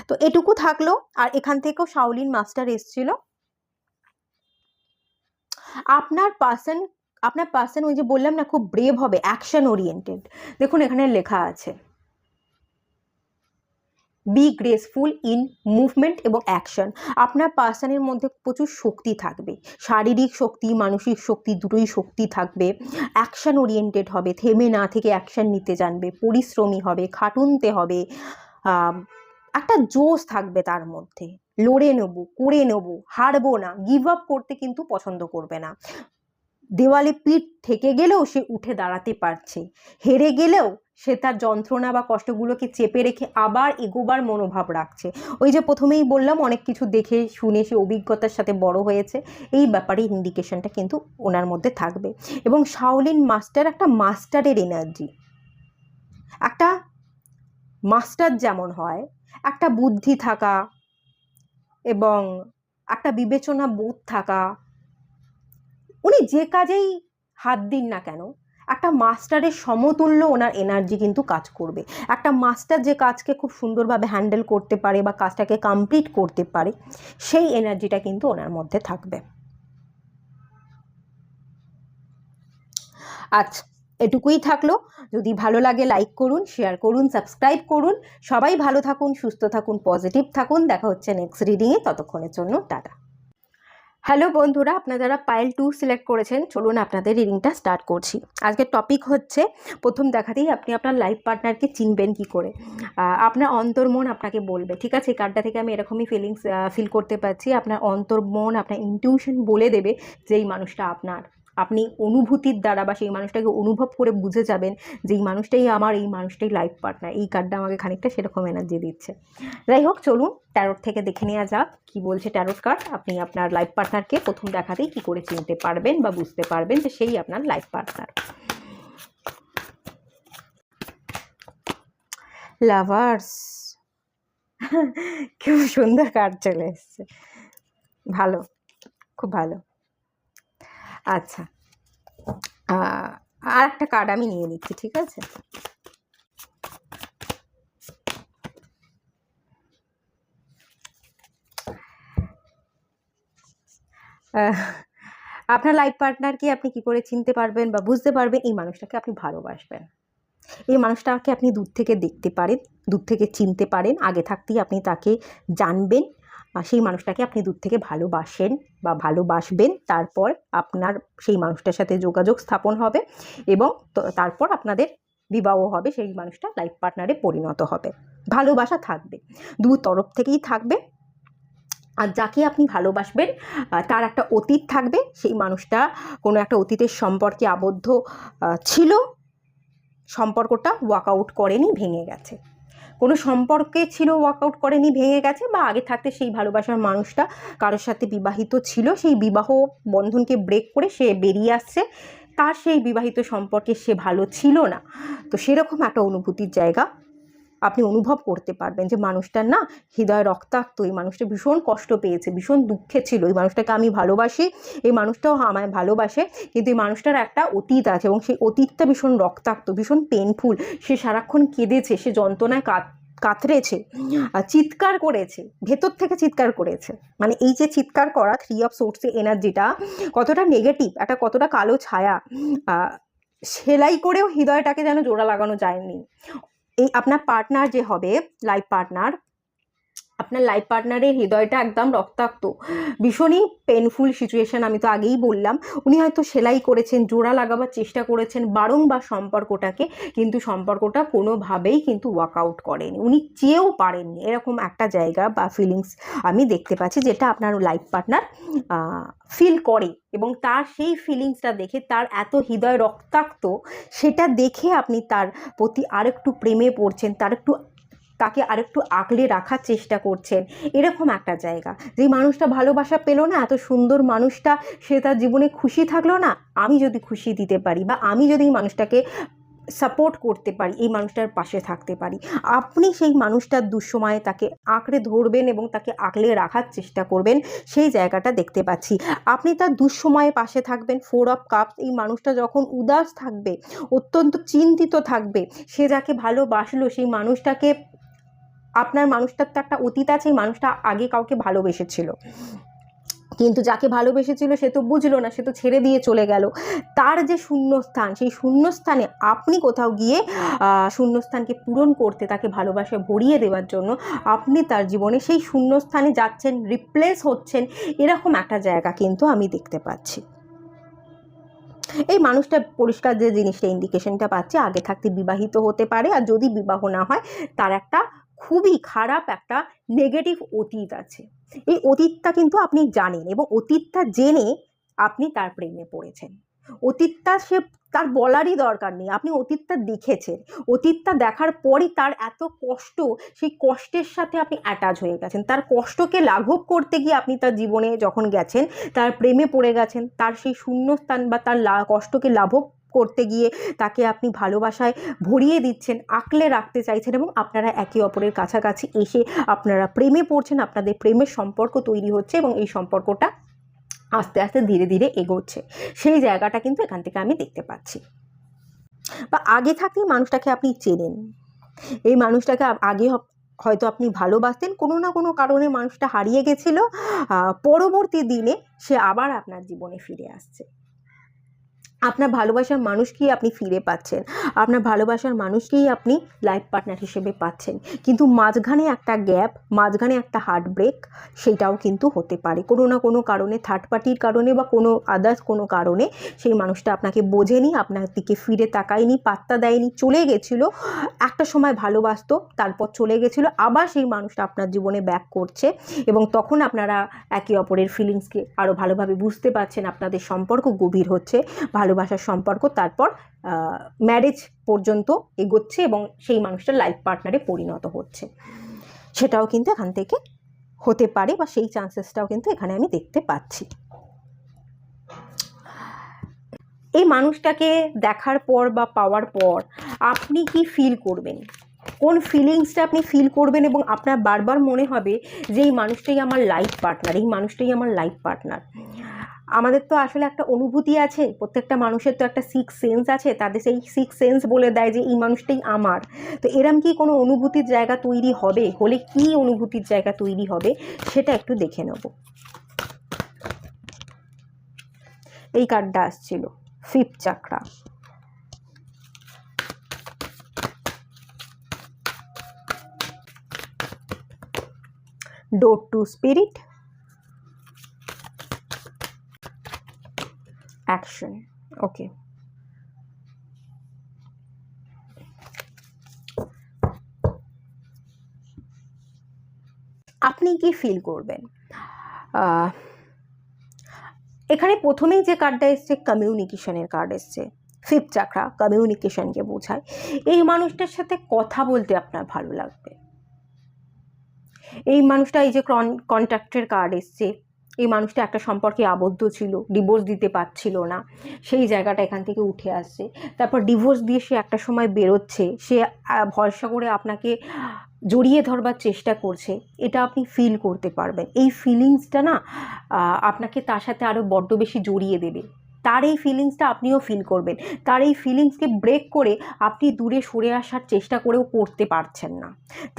তো এটুকু থাকলো। আর এখান থেকেও শাওলিন মাস্টার এসছিল। আপনার পার্সন ওই যে বললাম না, খুব ব্রেভ হবে, অ্যাকশন ওরিয়েন্টেড। দেখুন এখানে লেখা আছে, বি গ্রেসফুল ইন মুভমেন্ট এবং অ্যাকশন। আপনার পার্সনের মধ্যে প্রচুর শক্তি থাকবে, শারীরিক শক্তি, মানসিক শক্তি, দুটোই শক্তি থাকবে। অ্যাকশন ওরিয়েন্টেড হবে, থেমে না থেকে অ্যাকশন নিতে জানবে, পরিশ্রমী হবে, খাটুনতে হবে, একটা জোশ থাকবে তার মধ্যে, লড়ে নেবো, করে নেবো, হারবো না, গিভ আপ করতে কিন্তু পছন্দ করবে না। দেওয়ালে পিঠ থেকে গেলেও সে উঠে দাঁড়াতে পারছে, হেরে গেলেও সে তার যন্ত্রণা বা কষ্টগুলোকে চেপে রেখে আবার এগোবার মনোভাব রাখছে। ওই যে প্রথমেই বললাম, অনেক কিছু দেখে শুনে সে অভিজ্ঞতার সাথে বড় হয়েছে, এই ব্যাপারে ইন্ডিকেশনটা কিন্তু ওনার মধ্যে থাকবে। এবং শাওলিন মাস্টার একটা মাস্টারের এনার্জি, একটা মাস্টার যেমন হয়, একটা বুদ্ধি থাকা, এবং একটা বিবেচনা বোধ থাকা। উনি যে কাজেই হাত দিন না কেন একটা মাস্টারের সমতুল্য ওনার এনার্জি কিন্তু কাজ করবে। একটা মাস্টার যে কাজকে খুব সুন্দরভাবে হ্যান্ডেল করতে পারে বা কাজটাকে কমপ্লিট করতে পারে, সেই এনার্জিটা কিন্তু ওনার মধ্যে থাকবে। আচ্ছা, এটুকুই থাকলো। যদি ভালো লাগে লাইক করুন, শেয়ার করুন, সাবস্ক্রাইব করুন। সবাই ভালো থাকুন, সুস্থ থাকুন, পজিটিভ থাকুন। দেখা হচ্ছে নেক্সট রিডিংয়ে, ততক্ষণের জন্য টাটা। হ্যালো বন্ধুরা, আপনারা যারা পাইল 2 সিলেক্ট করেছেন, চলুন আপনাদের রিডিংটা স্টার্ট করছি। আজকের টপিক হচ্ছে, প্রথম দেখাতেই আপনি আপনার লাইফ পার্টনারকে চিনবেন কি করে। আপনার অন্তর্মন আপনাকে বলবে, ঠিক আছে? এই কার্ডটা থেকে আমি এরকমই ফিল করতে পারছি। আপনার অন্তর্মন, আপনার ইনটিউশন বলে দেবে যে এই মানুষটা আপনার। আপনি অনুভূতির দ্বারা বা সেই মানুষটাকে অনুভব করে বুঝে যাবেন যে এই মানুষটাই আমার, এই মানুষটাই লাইফ পার্টনার। এই কার্ডটা আমাকে খানিকটা সেরকম এনার্জি দিচ্ছে। যাই হোক, চলুন ট্যারোট থেকে দেখে নেওয়া যাক কি বলছে ট্যারোট কার্ড। আপনি আপনার লাইফ পার্টনারকে প্রথম দেখাতেই কি করে চিনতে পারবেন বা বুঝতে পারবেন যে সেই আপনার লাইফ পার্টনার। লাভার্স, খুব সুন্দর কার্ড চলে এসছে, ভালো, খুব ভালো। আচ্ছা, আর একটা কার্ড আমি নিয়ে নিচ্ছি, ঠিক আছে? আপনার লাইফ পার্টনারকে আপনি কি করে চিনতে পারবেন বা বুঝতে পারবেন? এই মানুষটাকে আপনি ভালোবাসবেন। এই মানুষটাকে আপনি দূর থেকে দেখতে পারেন, দূর থেকে চিনতে পারেন, আগে থাকতেই আপনি তাকে জানবেন। সেই মানুষটাকে আপনি দূর থেকে ভালোবাসেন বা ভালোবাসবেন। তারপর আপনার সেই মানুষটার সাথে যোগাযোগ স্থাপন হবে এবং তারপর আপনাদের বিবাহ হবে। সেই মানুষটা লাইফ পার্টনারে পরিণত হবে। ভালোবাসা থাকবে, দু তরফ থেকেই থাকবে। আর যাকে আপনি ভালোবাসবেন তার একটা অতীত থাকবে। সেই মানুষটা কোনো একটা অতীতের সম্পর্কে আবদ্ধ ছিল, সম্পর্কটা ওয়ার্কআউট করেনি, ভেঙে গেছে। কোনো সম্পর্কে ছিল, ওয়ার্কআউট করেনি, ভেঙে গেছে, বা আগে থাকতে সেই ভালোবাসার মানুষটা কারোর সাথে বিবাহিত ছিল, সেই বিবাহ বন্ধনকে ব্রেক করে সে বেরিয়ে আসছে। তার সেই বিবাহিত সম্পর্কে সে ভালো ছিল না। তো সেরকম একটা অনুভূতির জায়গা আপনি অনুভব করতে পারবেন যে মানুষটার না হৃদয় রক্তাক্ত, এই মানুষটা ভীষণ কষ্ট পেয়েছে, ভীষণ দুঃখে ছিল। এই মানুষটাকে আমি ভালোবাসি, এই মানুষটাও আমায় ভালোবাসে, কিন্তু এই মানুষটার একটা অতীত আছে এবং সেই অতীতটা ভীষণ রক্তাক্ত, ভীষণ পেনফুল। সে সারাক্ষণ কেঁদেছে, সে যন্ত্রণায় কাতরেছে, চিৎকার করেছে, ভেতর থেকে চিৎকার করেছে। মানে এই যে চিৎকার করা, 3 অফ সোর্সের এনার্জিটা কতটা নেগেটিভ, একটা কতটা কালো ছায়া, সেলাই করেও হৃদয়টাকে যেন জোড়া লাগানো যায়নি। এই আপনার পার্টনার যে হবে, লাইফ পার্টনার, আপনার লাইফ পার্টনারের হৃদয়টা একদম রক্তাক্ত, ভীষণই পেনফুল সিচুয়েশান। আমি তো আগেই বললাম, উনি হয়তো সেলাই করেছেন, জোড়া লাগাবার চেষ্টা করেছেন বারংবার সম্পর্কটাকে, কিন্তু সম্পর্কটা কোনোভাবেই কিন্তু ওয়ার্কআউট করেনি, উনি চেয়েও পারেননি। এরকম একটা জায়গা বা ফিলিংস আমি দেখতে পাচ্ছি, যেটা আপনার লাইফ পার্টনার ফিল করে। এবং তার সেই ফিলিংসটা দেখে, তার এত হৃদয় রক্তাক্ত, সেটা দেখে আপনি তার প্রতি আরেকটু প্রেমে পড়ছেন, তাকে আরেকটু আগলে রাখার চেষ্টা করছেন। এরকম একটা জায়গা, যেই মানুষটা ভালোবাসা পেল না, এত সুন্দর মানুষটা, সে তার জীবনে খুশি থাকলো না। আমি যদি খুশি দিতে পারি বা আমি যদি এই মানুষটাকে সাপোর্ট করতে পারি, এই মানুষটার পাশে থাকতে পারি, আপনি সেই মানুষটার দুঃসময়ে তাকে আঁকড়ে ধরবেন এবং তাকে আগলে রাখার চেষ্টা করবেন। সেই জায়গাটা দেখতে পাচ্ছি। আপনি তার দুঃসময়ে পাশে থাকবেন। 4 অফ কাপস, এই মানুষটা যখন উদাস থাকবে, অত্যন্ত চিন্তিত থাকবে, সে যাকে ভালোবাসলো, সেই মানুষটাকে, আপনার মানুষটার তো একটা অতীত আছে, এই মানুষটা আগে কাউকে ভালোবেসেছিল, কিন্তু যাকে ভালোবেসেছিল সে তো বুঝলো না, সে তো ছেড়ে দিয়ে চলে গেল। তার যে শূন্যস্থান, সেই শূন্যস্থানে আপনি কোথাও গিয়ে শূন্যস্থানকে পূরণ করতে, তাকে ভালোবাসা ভরিয়ে দেওয়ার জন্য আপনি তার জীবনে সেই শূন্যস্থানে যাচ্ছেন, রিপ্লেস হচ্ছেন। এরকম একটা জায়গা কিন্তু আমি দেখতে পাচ্ছি। এই মানুষটা পরিষ্কার যে জিনিসটা ইন্ডিকেশনটা পাচ্ছে, আগে থাকতে বিবাহিত হতে পারে, আর যদি বিবাহ না হয়, তার একটা খুবই খারাপ একটা নেগেটিভ অতীত আছে। এই অতীতটা কিন্তু আপনি জানেন এবং অতীতটা জেনে আপনি তার প্রেমে পড়েছেন। অতীতটা সে তার বলারই দরকার নেই, আপনি অতীতটা দেখেছেন। অতীতটা দেখার পরই তার এত কষ্ট, সেই কষ্টের সাথে আপনি অ্যাটাচ হয়ে গেছেন। তার কষ্টকে লাঘব করতে গিয়ে আপনি তার জীবনে যখন গেছেন, তার প্রেমে পড়ে গেছেন। তার সেই শূন্যস্থান বা তার কষ্টকে লাঘব করতে গিয়ে তাকে আপনি ভালোবাসায় ভরিয়ে দিচ্ছেন, আঁকলে রাখতে চাইছেন এবং আপনারা একে অপরের কাছাকাছি এসে আপনারা প্রেমে পড়ছেন, আপনাদের প্রেমের সম্পর্ক তৈরি হচ্ছে এবং এই সম্পর্কটা আস্তে আস্তে ধীরে ধীরে এগোচ্ছে। সেই জায়গাটা কিন্তু এখান থেকে আমি দেখতে পাচ্ছি। বা আগে থাকতেই মানুষটাকে আপনি চেনেন, এই মানুষটাকে আগে হয়তো আপনি ভালোবাসতেন, কোনো না কোনো কারণে মানুষটা হারিয়ে গেছিল, পরবর্তী দিনে সে আবার আপনার জীবনে ফিরে আসছে। আপনার ভালোবাসার মানুষকেই আপনি ফিরে পাচ্ছেন, আপনার ভালোবাসার মানুষকেই আপনি লাইফ পার্টনার হিসেবে পাচ্ছেন, কিন্তু মাঝখানে একটা গ্যাপ, মাঝখানে একটা হার্ট ব্রেক, সেটাও কিন্তু হতে পারে কোনো না কোনো কারণে, থার্ড পার্টির কারণে বা কোনো আদার্স কোনো কারণে সেই মানুষটা আপনাকে বোঝেনি, আপনার দিকে ফিরে তাকায়নি, পাত্তা দেয়নি, চলে গেছিলো। একটা সময় ভালোবাসতো, তারপর চলে গেছিলো, আবার সেই মানুষটা আপনার জীবনে ব্যাক করছে এবং তখন আপনারা একে অপরের ফিলিংসকে আরও ভালোভাবে বুঝতে পারছেন, আপনাদের সম্পর্ক গভীর হচ্ছে, ভালোবাসার সম্পর্ক তারপর ম্যারেজ পর্যন্ত এগোচ্ছে এবং সেই মানুষটা লাইফ পার্টনারে পরিণত হচ্ছে। সেটাও কিন্তু এখান থেকে হতে পারে বা সেই চান্সেসটাও কিন্তু এখানে আমি দেখতে পাচ্ছি। এই মানুষটাকে দেখার পর বা পাওয়ার পর আপনি কি ফিল করবেন, কোন ফিলিংসটা আপনি ফিল করবেন এবং আপনার বারবার মনে হবে যে এই মানুষটাই আমার লাইফ পার্টনার, এই মানুষটাই আমার লাইফ পার্টনার। আমাদের তো আসলে একটা অনুভূতি আছে, প্রত্যেকটা মানুষের তো একটা সিক্স সেন্স আছে, তাদের সেই সিক্স সেন্স বলে দেয় যে এই মানুষটাই আমার। তো এরম কি কোনো অনুভূতির জায়গা তৈরি হবে, হলে কি অনুভূতির জায়গা তৈরি হবে সেটা একটু দেখে নেব। এই কার্ডটা আসছিল fifth chakra, door to spirit, action. Okay, আপনি কি ফিল করবেন? এখানে প্রথমেই যে কার্ডটা এসছে কমিউনিকেশনের কার্ড এসছে, ফিফথ চাকরা কমিউনিকেশনকে বোঝায়। এই মানুষটার সাথে কথা বলতে আপনার ভালো লাগবে। এই মানুষটা, এই যে কন্ট্রাক্টের কার্ড এসছে, এই মানুষটা একটা সম্পর্কে আবদ্ধ ছিল, ডিভোর্স দিতে পারছিল না, সেই জায়গাটা এখান থেকে উঠে আসছে। তারপর ডিভোর্স দিয়ে সে একটা সময় বেরোচ্ছে, সে ভরসা করে আপনাকে জড়িয়ে ধরবার চেষ্টা করছে, এটা আপনি ফিল করতে পারবেন। এই ফিলিংসটা না আপনাকে তার সাথে আরও বড্ড বেশি জড়িয়ে দেবে, তার এই ফিলিংসটা আপনিও ফিল করবেন। তার এই ফিলিংসকে ব্রেক করে আপনি দূরে সরে আসার চেষ্টা করেও করতে পারছেন না,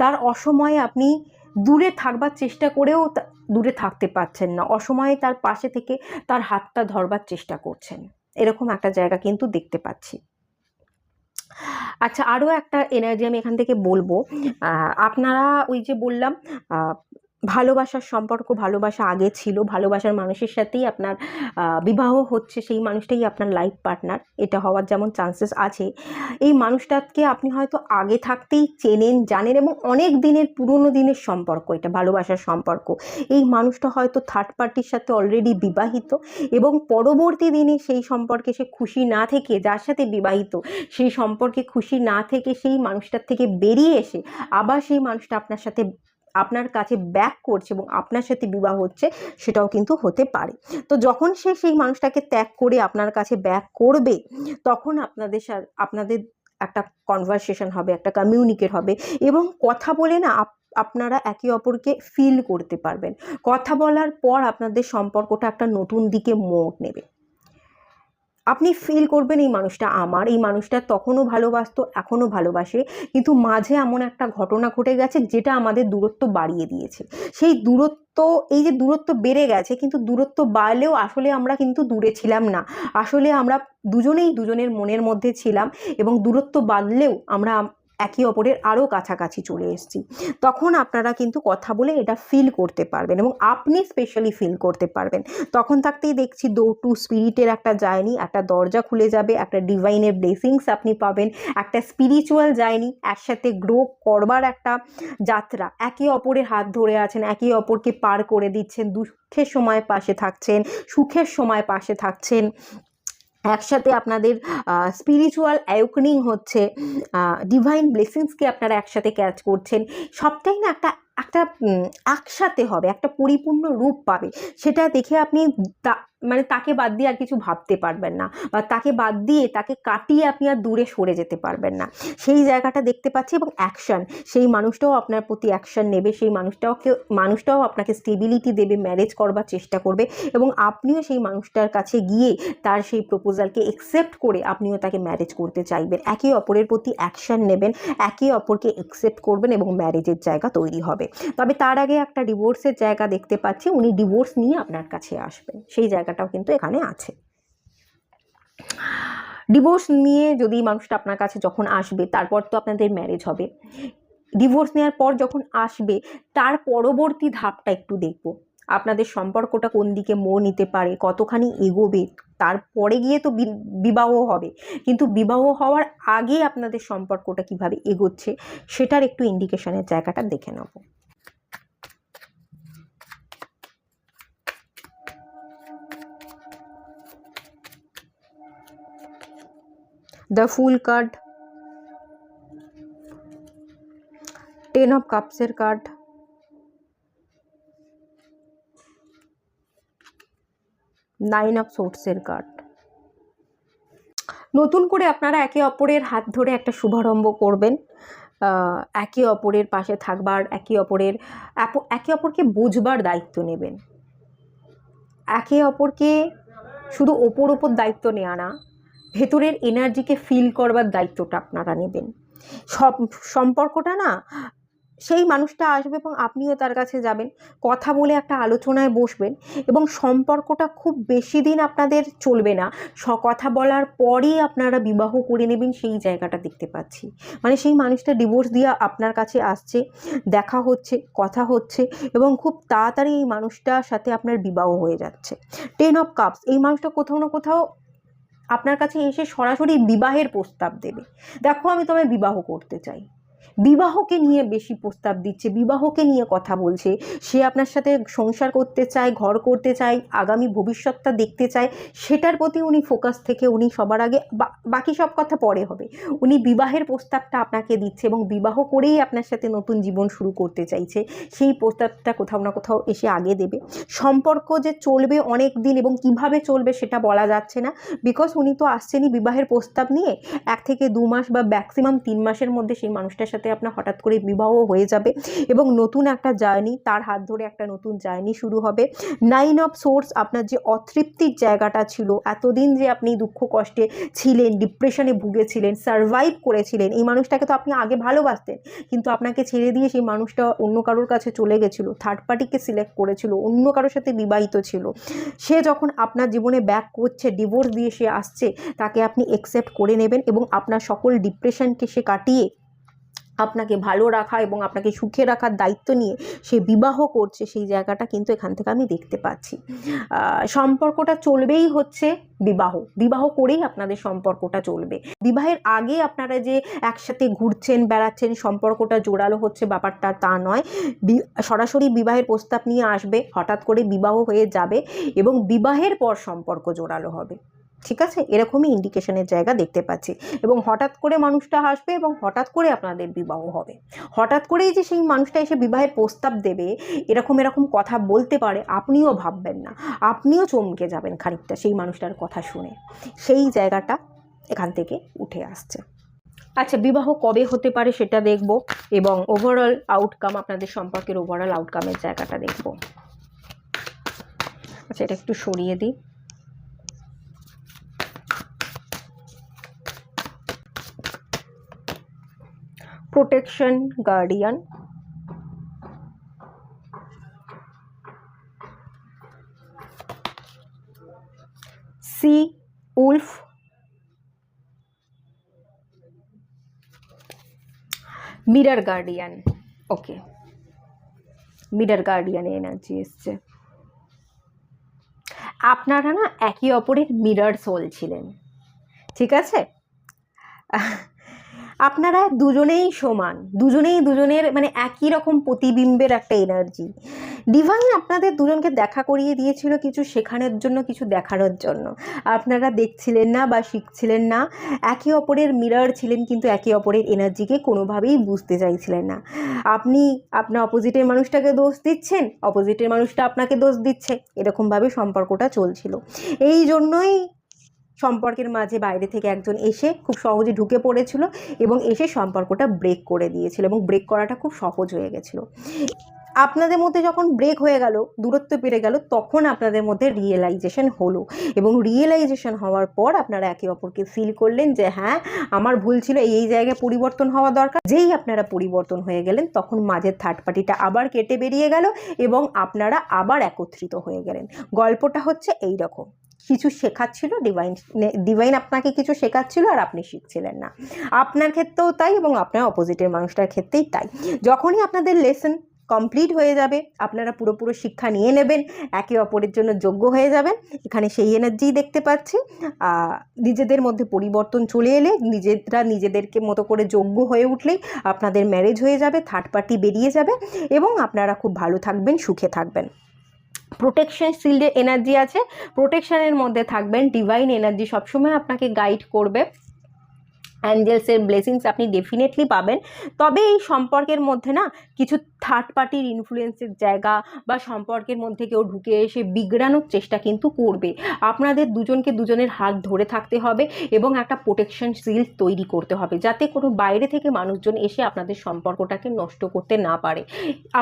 তার অসময়ে আপনি দূরে থাকবার চেষ্টা করেও দূরে থাকতে পারছেন না, অসময়ে তার পাশে থেকে তার হাতটা ধরবার চেষ্টা করছেন, এরকম একটা জায়গা কিন্তু দেখতে পাচ্ছি। আচ্ছা, আরও একটা এনার্জি আমি এখান থেকে বলবো। আপনারা ওই যে বললাম ভালোবাসার সম্পর্ক, ভালোবাসা আগে ছিল, ভালোবাসার মানুষের সাথেই আপনার বিবাহ হচ্ছে, সেই মানুষটাই আপনার লাইফ পার্টনার, এটা হওয়ার যেমন চান্সেস আছে। এই মানুষটাকে আপনি হয়তো আগে থাকতেই চেনেন, জানেন এবং অনেক দিনের পুরনো দিনের সম্পর্ক, এটা ভালোবাসার সম্পর্ক। এই মানুষটা হয়তো থার্ড পার্টির সাথে অলরেডি বিবাহিত এবং পরবর্তী দিনে সেই সম্পর্কে সে খুশি না থেকে, যার সাথে বিবাহিত সেই সম্পর্কে খুশি না থেকে সেই মানুষটার থেকে বেরিয়ে এসে আবার সেই মানুষটা আপনার কাছে ব্যাক করছে এবং আপনার সাথে বিবাহ হচ্ছে, সেটাও কিন্তু হতে পারে। তো যখন সে সেই মানুষটাকে ত্যাগ করে আপনার কাছে ব্যাক করবে, তখন আপনাদের একটা কনভারসেশন হবে, একটা কমিউনিকেট হবে এবং কথা বলে না আপনারা একে অপরকে ফিল করতে পারবেন। কথা বলার পর আপনাদের সম্পর্কটা একটা নতুন দিকে মোড় নেবে। আপনি ফিল করবেন এই মানুষটা আমার, এই মানুষটা তখনও ভালোবাসতো, এখনও ভালোবাসে, কিন্তু মাঝে এমন একটা ঘটনা ঘটে গেছে যেটা আমাদের দূরত্ব বাড়িয়ে দিয়েছে। সেই দূরত্ব, এই যে দূরত্ব বেড়ে গেছে, কিন্তু দূরত্ব বাড়লেও আসলে আমরা কিন্তু দূরে ছিলাম না, আসলে আমরা দুজনেই দুজনের মনের মধ্যে ছিলাম এবং দূরত্ব বাড়লেও আমরা একে অপরের আরও কাছাকাছি চলে এসেছি। তখন আপনারা কিন্তু কথা বলে এটা ফিল করতে পারবেন এবং আপনি স্পেশালি ফিল করতে পারবেন। তখন থাকতেই দেখছি ডোর টু স্পিরিটের একটা জার্নি, একটা দরজা খুলে যাবে, একটা ডিভাইনের ব্লেসিংস আপনি পাবেন, একটা স্পিরিচুয়াল জার্নি, একসাথে গ্রো করবার একটা যাত্রা, একে অপরের হাত ধরে আছেন, একে অপরকে পার করে দিচ্ছেন, দুঃখের সময় পাশে থাকছেন, সুখের সময় পাশে থাকছেন, একসাথে আপনাদের স্পিরিচুয়াল অ্যাওয়েকেনিং হচ্ছে, ডিভাইন ব্লেসিংসকে আপনারা একসাথে ক্যাচ করছেন, সবটাই না একসাথে হবে, একটা পরিপূর্ণ রূপ পাবে। সেটা দেখে আপনি মানে তাকে বাদ দিয়ে আর কিছু ভাবতে পারবেন না, বা তাকে বাদ দিয়ে তাকে কাটিয়ে আপনি আর দূরে সরে যেতে পারবেন না, সেই জায়গাটা দেখতে পাচ্ছি। এবং অ্যাকশন, সেই মানুষটাও আপনার প্রতি অ্যাকশন নেবে, সেই মানুষটাও আপনাকে স্টেবিলিটি দেবে, ম্যারেজ করবার চেষ্টা করবে, এবং আপনিও সেই মানুষটার কাছে গিয়ে তার সেই প্রপোজালকে অ্যাকসেপ্ট করে আপনিও তাকে ম্যারেজ করতে চাইবেন। একে অপরের প্রতি অ্যাকশন নেবেন, একে অপরকে অ্যাকসেপ্ট করবেন এবং ম্যারেজের জায়গা তৈরি হবে। তবে তার আগে একটা ডিভোর্সের জায়গা দেখতে পাচ্ছি, উনি ডিভোর্স নিয়ে আপনার কাছে আসবেন, সেই জায়গাটাও কিন্তু এখানে আছে। ডিভোর্স নিয়ে যদি মানুষটা আপনার কাছে যখন আসবে, তারপর তো আপনাদের ম্যারেজ হবে। ডিভোর্স নেওয়ার পর যখন আসবে, তার পরবর্তী ধাপটা একটু দেখব, আপনাদের সম্পর্কটা কোন দিকে মোড় নিতে পারে, কতখানি এগোবে। তারপরে গিয়ে তো বিবাহ হবে, কিন্তু বিবাহ হওয়ার আগে আপনাদের সম্পর্কটা কিভাবে এগোচ্ছে সেটার একটু ইন্ডিকেশনের জায়গাটা দেখে নেব। দ্য ফুল কার্ড, 10 অফ কাপসের কার্ড, নাইন অফ সোর্টসের কার্ড। নতুন করে আপনারা একে অপরের হাত ধরে একটা শুভারম্ভ করবেন, একে অপরের পাশে থাকবার, একে অপরকে বুঝবার দায়িত্ব নেবেন। একে অপরকে শুধু ওপর দায়িত্ব নেওয়া না, ভেতরের এনার্জিকে ফিল করবার দায়িত্বটা আপনারা নেবেন। সম্পর্কটা না, সেই মানুষটা আসবে এবং আপনিও তার কাছে যাবেন, কথা বলে একটা আলোচনায় বসবেন, এবং সম্পর্কটা খুব বেশি দিন আপনাদের চলবে না, কথা বলার পরেই আপনারা বিবাহ করে নেবেন, সেই জায়গাটা দেখতে পাচ্ছি। মানে সেই মানুষটা ডিভোর্স দিয়ে আপনার কাছে আসছে, দেখা হচ্ছে, কথা হচ্ছে, এবং খুব তাড়াতাড়ি এই মানুষটার সাথে আপনার বিবাহ হয়ে যাচ্ছে। 10 অফ কাপস, এই মানুষটা কোথাও না কোথাও আপনার কাছে এসে সরাসরি বিবাহের প্রস্তাব দেবে। দেখো, আমি তোমায় বিবাহ করতে চাই, বিবাহকে নিয়ে বেশি প্রস্তাব দিচ্ছে, বিবাহকে নিয়ে কথা বলছে, সে আপনার সাথে সংসার করতে চায়, ঘর করতে চায়, আগামী ভবিষ্যৎটা দেখতে চায়, সেটার প্রতি উনি ফোকাস থেকে উনি সবার আগে, বাকি সব কথা পরে হবে, উনি বিবাহের প্রস্তাবটা আপনাকে দিচ্ছে, এবং বিবাহ করেই আপনার সাথে নতুন জীবন শুরু করতে চাইছে, সেই প্রস্তাবটা কোথাও না কোথাও এসে আগে দেবে। সম্পর্ক যে চলবে অনেক দিন এবং কিভাবে চলবে সেটা বলা যাচ্ছে না, বিকজ উনি তো আসছেনই বিবাহের প্রস্তাব নিয়ে। 1 থেকে 2 মাস বা ম্যাক্সিমাম 3 মাসের মধ্যে সেই মানুষটার সাথে আপনার হঠাৎ করে বিবাহ হয়ে যাবে, এবং নতুন একটা জার্নি, তার হাত ধরে একটা নতুন জার্নি শুরু হবে। 9 অফ সোর্স, আপনার যে অতৃপ্তির জায়গাটা ছিল, এতদিন যে আপনি দুঃখ কষ্টে ছিলেন, ডিপ্রেশনে ভুগেছিলেন, সারভাইভ করেছিলেন, এই মানুষটাকে তো আপনি আগে ভালোবাসতেন, কিন্তু আপনাকে ছেড়ে দিয়ে সেই মানুষটা অন্য কারোর কাছে চলে গেছিলো, থার্ড পার্টিকে সিলেক্ট করেছিল, অন্য কারোর সাথে বিবাহিত ছিল। সে যখন আপনার জীবনে ব্যাক করছে, ডিভোর্স দিয়ে সে আসছে, তাকে আপনি অ্যাকসেপ্ট করে নেবেন, এবং আপনার সকল ডিপ্রেশনকে সে কাটিয়ে আপনাকে ভালো রাখা এবং আপনাকে সুখে রাখার দায়িত্ব নিয়ে সে বিবাহ করছে, সেই জায়গাটা কিন্তু এখান থেকে আমি দেখতে পাচ্ছি। সম্পর্কটা চলবেই হচ্ছে বিবাহ করেই আপনাদের সম্পর্কটা চলবে। বিবাহের আগে আপনারা যে একসাথে ঘুরছেন, বেড়াচ্ছেন, সম্পর্কটা জোরালো হচ্ছে, ব্যাপারটা তা নয়। সরাসরি বিবাহের প্রস্তাব নিয়ে আসবে, হঠাৎ করে বিবাহ হয়ে যাবে, এবং বিবাহের পর সম্পর্ক জোরালো হবে। ঠিক আছে, এরকমই ইন্ডিকেশনের জায়গা দেখতে পাচ্ছি। এবং হঠাৎ করে মানুষটা আসবে এবং হঠাৎ করে আপনাদের বিবাহ হবে। হঠাৎ করেই যে সেই মানুষটা এসে বিবাহের প্রস্তাব দেবে, এরকম কথা বলতে পারে, আপনিও ভাববেন না, আপনিও চমকে যাবেন খানিকটা সেই মানুষটার কথা শুনে। সেই জায়গাটা এখান থেকে উঠে আসছে। আচ্ছা, বিবাহ কবে হতে পারে সেটা দেখব, এবং ওভারঅল আউটকাম, আপনাদের সম্পর্কের ওভারঅল আউটকামের জায়গাটা দেখব। আচ্ছা, এটা একটু সরিয়ে দিই। Protection, guardian, sea, wolf, mirror guardian. Okay, mirror গার্ডিয়ানে এনার্জি এসছে। আপনারা না একে অপরের মিরর সোল ছিলেন, ঠিক আছে? আপনারা দুজনেই সমান, দুজনেই দুজনের মানে একই রকম প্রতিবিম্বের একটা এনার্জি। ডিভাইন আপনাদের দুজনকে দেখা করিয়ে দিয়েছিল কিছু শেখানোর জন্য, কিছু দেখানোর জন্য। আপনারা দেখছিলেন না বা শিখছিলেন না, একে অপরের মিরর ছিলেন, কিন্তু একে অপরের এনার্জিকে কোনোভাবেই বুঝতে চাইছিলেন না। আপনি আপনার অপোজিটের মানুষটাকে দোষ দিচ্ছেন, অপোজিটের মানুষটা আপনাকে দোষ দিচ্ছে, এরকমভাবে সম্পর্কটা চলছিল। এই জন্যই সম্পর্কের মাঝে বাইরে থেকে একজন এসে খুব সহজে ঢুকে পড়েছিল এবং এসে সম্পর্কটা ব্রেক করে দিয়েছিল, এবং ব্রেক করাটা খুব সহজ হয়ে গেছিলো। আপনাদের মধ্যে যখন ব্রেক হয়ে গেল, দূরত্ব বেড়ে গেল, তখন আপনাদের মধ্যে রিয়েলাইজেশন হলো, এবং রিয়েলাইজেশন হওয়ার পর আপনারা একে অপরকে ফিল করলেন যে হ্যাঁ, আমার ভুল ছিল, এই জায়গায় পরিবর্তন হওয়া দরকার। যেই আপনারা পরিবর্তন হয়ে গেলেন, তখন মাঝের থার্ড পার্টিটা আবার কেটে বেরিয়ে গেল এবং আপনারা আবার একত্রিত হয়ে গেলেন। গল্পটা হচ্ছে এই রকম, কিছু শেখাচ্ছিল ডিভাইন আপনাকে কিছু শেখাচ্ছিল আর আপনি শিখছিলেন না। আপনার ক্ষেত্রেও তাই এবং আপনার অপোজিটের মানুষটার ক্ষেত্রেই তাই। যখনই আপনাদের লেসন কমপ্লিট হয়ে যাবে, আপনারা পুরোপুরো শিক্ষা নিয়ে নেবেন, একে অপরের জন্য যোগ্য হয়ে যাবেন, এখানে সেই এনার্জিই দেখতে পাচ্ছি। নিজেদের মধ্যে পরিবর্তন চলে এলে, নিজেরা নিজেদেরকে মতো করে যোগ্য হয়ে উঠলেই আপনাদের ম্যারেজ হয়ে যাবে, থার্ড পার্টি বেরিয়ে যাবে এবং আপনারা খুব ভালো থাকবেন, সুখে থাকবেন। প্রোটেকশন শিল্ডের এনার্জি আছে, প্রোটেকশনের মধ্যে থাকবেন। ডিভাইন এনার্জি সবসময় আপনাকে গাইড করবে, অ্যাঞ্জেলসের ব্লেসিংস আপনি ডেফিনেটলি পাবেন। তবে এই সম্পর্কের মধ্যে না কিছু থার্ড পার্টির ইনফ্লুয়েন্সের জায়গা বা সম্পর্কের মধ্যে কেউ ঢুকে এসে বিগড়ানোর চেষ্টা কিন্তু করবে। আপনাদের দুজনকে দুজনের হাত ধরে থাকতে হবে এবং একটা প্রোটেকশন শিল্ড তৈরি করতে হবে, যাতে কোনো বাইরে থেকে মানুষজন এসে আপনাদের সম্পর্কটাকে নষ্ট করতে না পারে।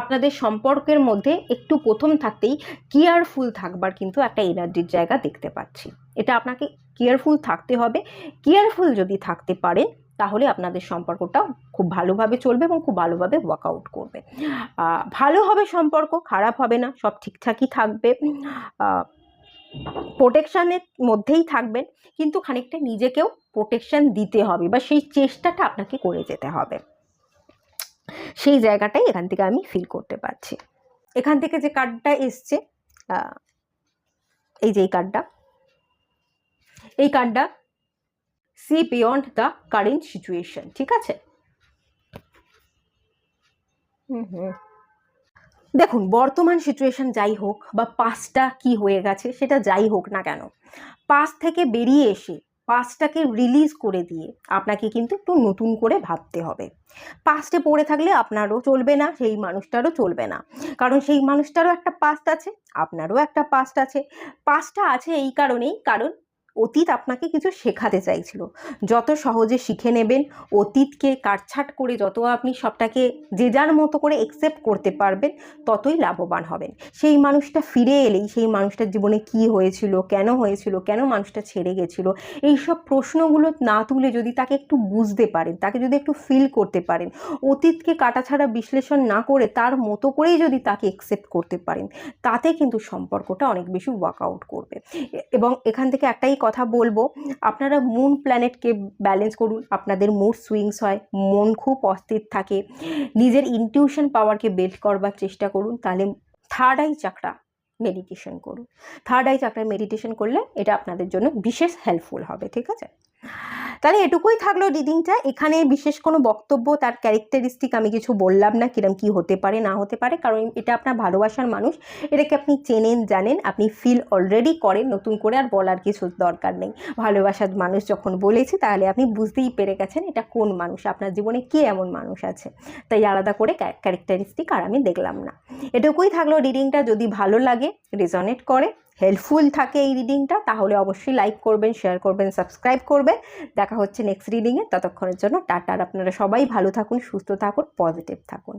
আপনাদের সম্পর্কের মধ্যে একটু প্রথম থাকতেই কেয়ারফুল থাকবার কিন্তু একটা এনার্জির জায়গা দেখতে পাচ্ছি। এটা আপনাকে কেয়ারফুল থাকতে হবে। কেয়ারফুল যদি থাকতে পারেন, তাহলে আপনাদের সম্পর্কটাও খুব ভালোভাবে চলবে এবং খুব ভালোভাবে ওয়ার্কআউট করবে। ভালো হবে সম্পর্ক, খারাপ হবে না, সব ঠিকঠাকই থাকবে। প্রোটেকশানের মধ্যেই থাকবেন, কিন্তু খানিকটা নিজেকেও প্রোটেকশান দিতে হবে বা সেই চেষ্টাটা আপনাকে করে যেতে হবে। সেই জায়গাটাই এখান থেকে আমি ফিল করতে পারছি। এখান থেকে যে কার্ডটা এসছে, এই যে এই কার্ডটা see beyond the current situation, ঠিক আছে? দেখুন, বর্তমান সিচুয়েশন যাই হোক বা পাস্টটা কি হয়ে গেছে সেটা যাই হোক না কেন, পাস্ট থেকে বেরিয়ে এসে পাস্টটাকে রিলিজ করে দিয়ে আপনাকে কিন্তু একটু নতুন করে ভাবতে হবে। পাস্টে পড়ে থাকলে আপনারও চলবে না, সেই মানুষটারও চলবে না, কারণ সেই মানুষটারও একটা পাস্ট আছে, আপনারও একটা পাস্ট আছে। পাস্টটা আছে এই কারণেই, কারণ অতীত আপনাকে কিছু শেখাতে চাইছিল। যত সহজে শিখে নেবেন, অতীতকে কাটছাট করে যত আপনি সবটাকে যে যার মতো করে অ্যাকসেপ্ট করতে পারবেন, ততই লাভবান হবেন। সেই মানুষটা ফিরে এলেই সেই মানুষটার জীবনে কি হয়েছিল, কেন মানুষটা ছেড়ে গেছিল, এইসব প্রশ্নগুলো না তুলে যদি তাকে একটু বুঝতে পারেন, তাকে যদি একটু ফিল করতে পারেন, অতীতকে কাটাছাড়া বিশ্লেষণ না করে তার মতো করেই যদি তাকে অ্যাকসেপ্ট করতে পারেন, তাতে কিন্তু সম্পর্কটা অনেক বেশি ওয়ার্কআউট করবে। এবং এখান থেকে একটাই কথা বলবো, আপনারা মুন প্ল্যানেটকে ব্যালেন্স করুন। আপনাদের মুড সুইংস হয়, মন খুব অস্থির থাকে, নিজের ইনটিউশন পাওয়ারকে বিল্ড করবার চেষ্টা করুন। তাহলে থার্ড আই চাকরা মেডিটেশন করুন। থার্ড আই চাকরা মেডিটেশন করলে এটা আপনাদের জন্য বিশেষ হেল্পফুল হবে, ঠিক আছে? তাহলে এটুকুই থাকলো রিডিংটা। এখানে বিশেষ কোনো বক্তব্য, তার ক্যারেক্টারিস্টিক আমি কিছু বললাম না, কিরম কি হতে পারে না হতে পারে, কারণ এটা আপনার ভালোবাসার মানুষ, এটাকে আপনি চেনেন, জানেন, আপনি ফিল অলরেডি করেন, নতুন করে আর বলার কিছু দরকার নেই। ভালোবাসার মানুষ যখন বলেছি, তাহলে আপনি বুঝতেই পেরে গেছেন এটা কোন মানুষ, আপনার জীবনে কে এমন মানুষ আছে, তাই আলাদা করে ক্যারেক্টারিস্টিক আর আমি দেখলাম না। এটুকুই থাকলো রিডিংটা। যদি ভালো লাগে, রেজনেট করে, হেল্পফুল থাকে এই রিডিংটা, তাহলে অবশ্যই লাইক করবেন, শেয়ার করবেন, সাবস্ক্রাইব করবেন। দেখা হচ্ছে নেক্সট রিডিংয়ে। ততক্ষণের জন্য টাটা। আপনারা সবাই ভালো থাকুন, সুস্থ থাকুন, পজিটিভ থাকুন।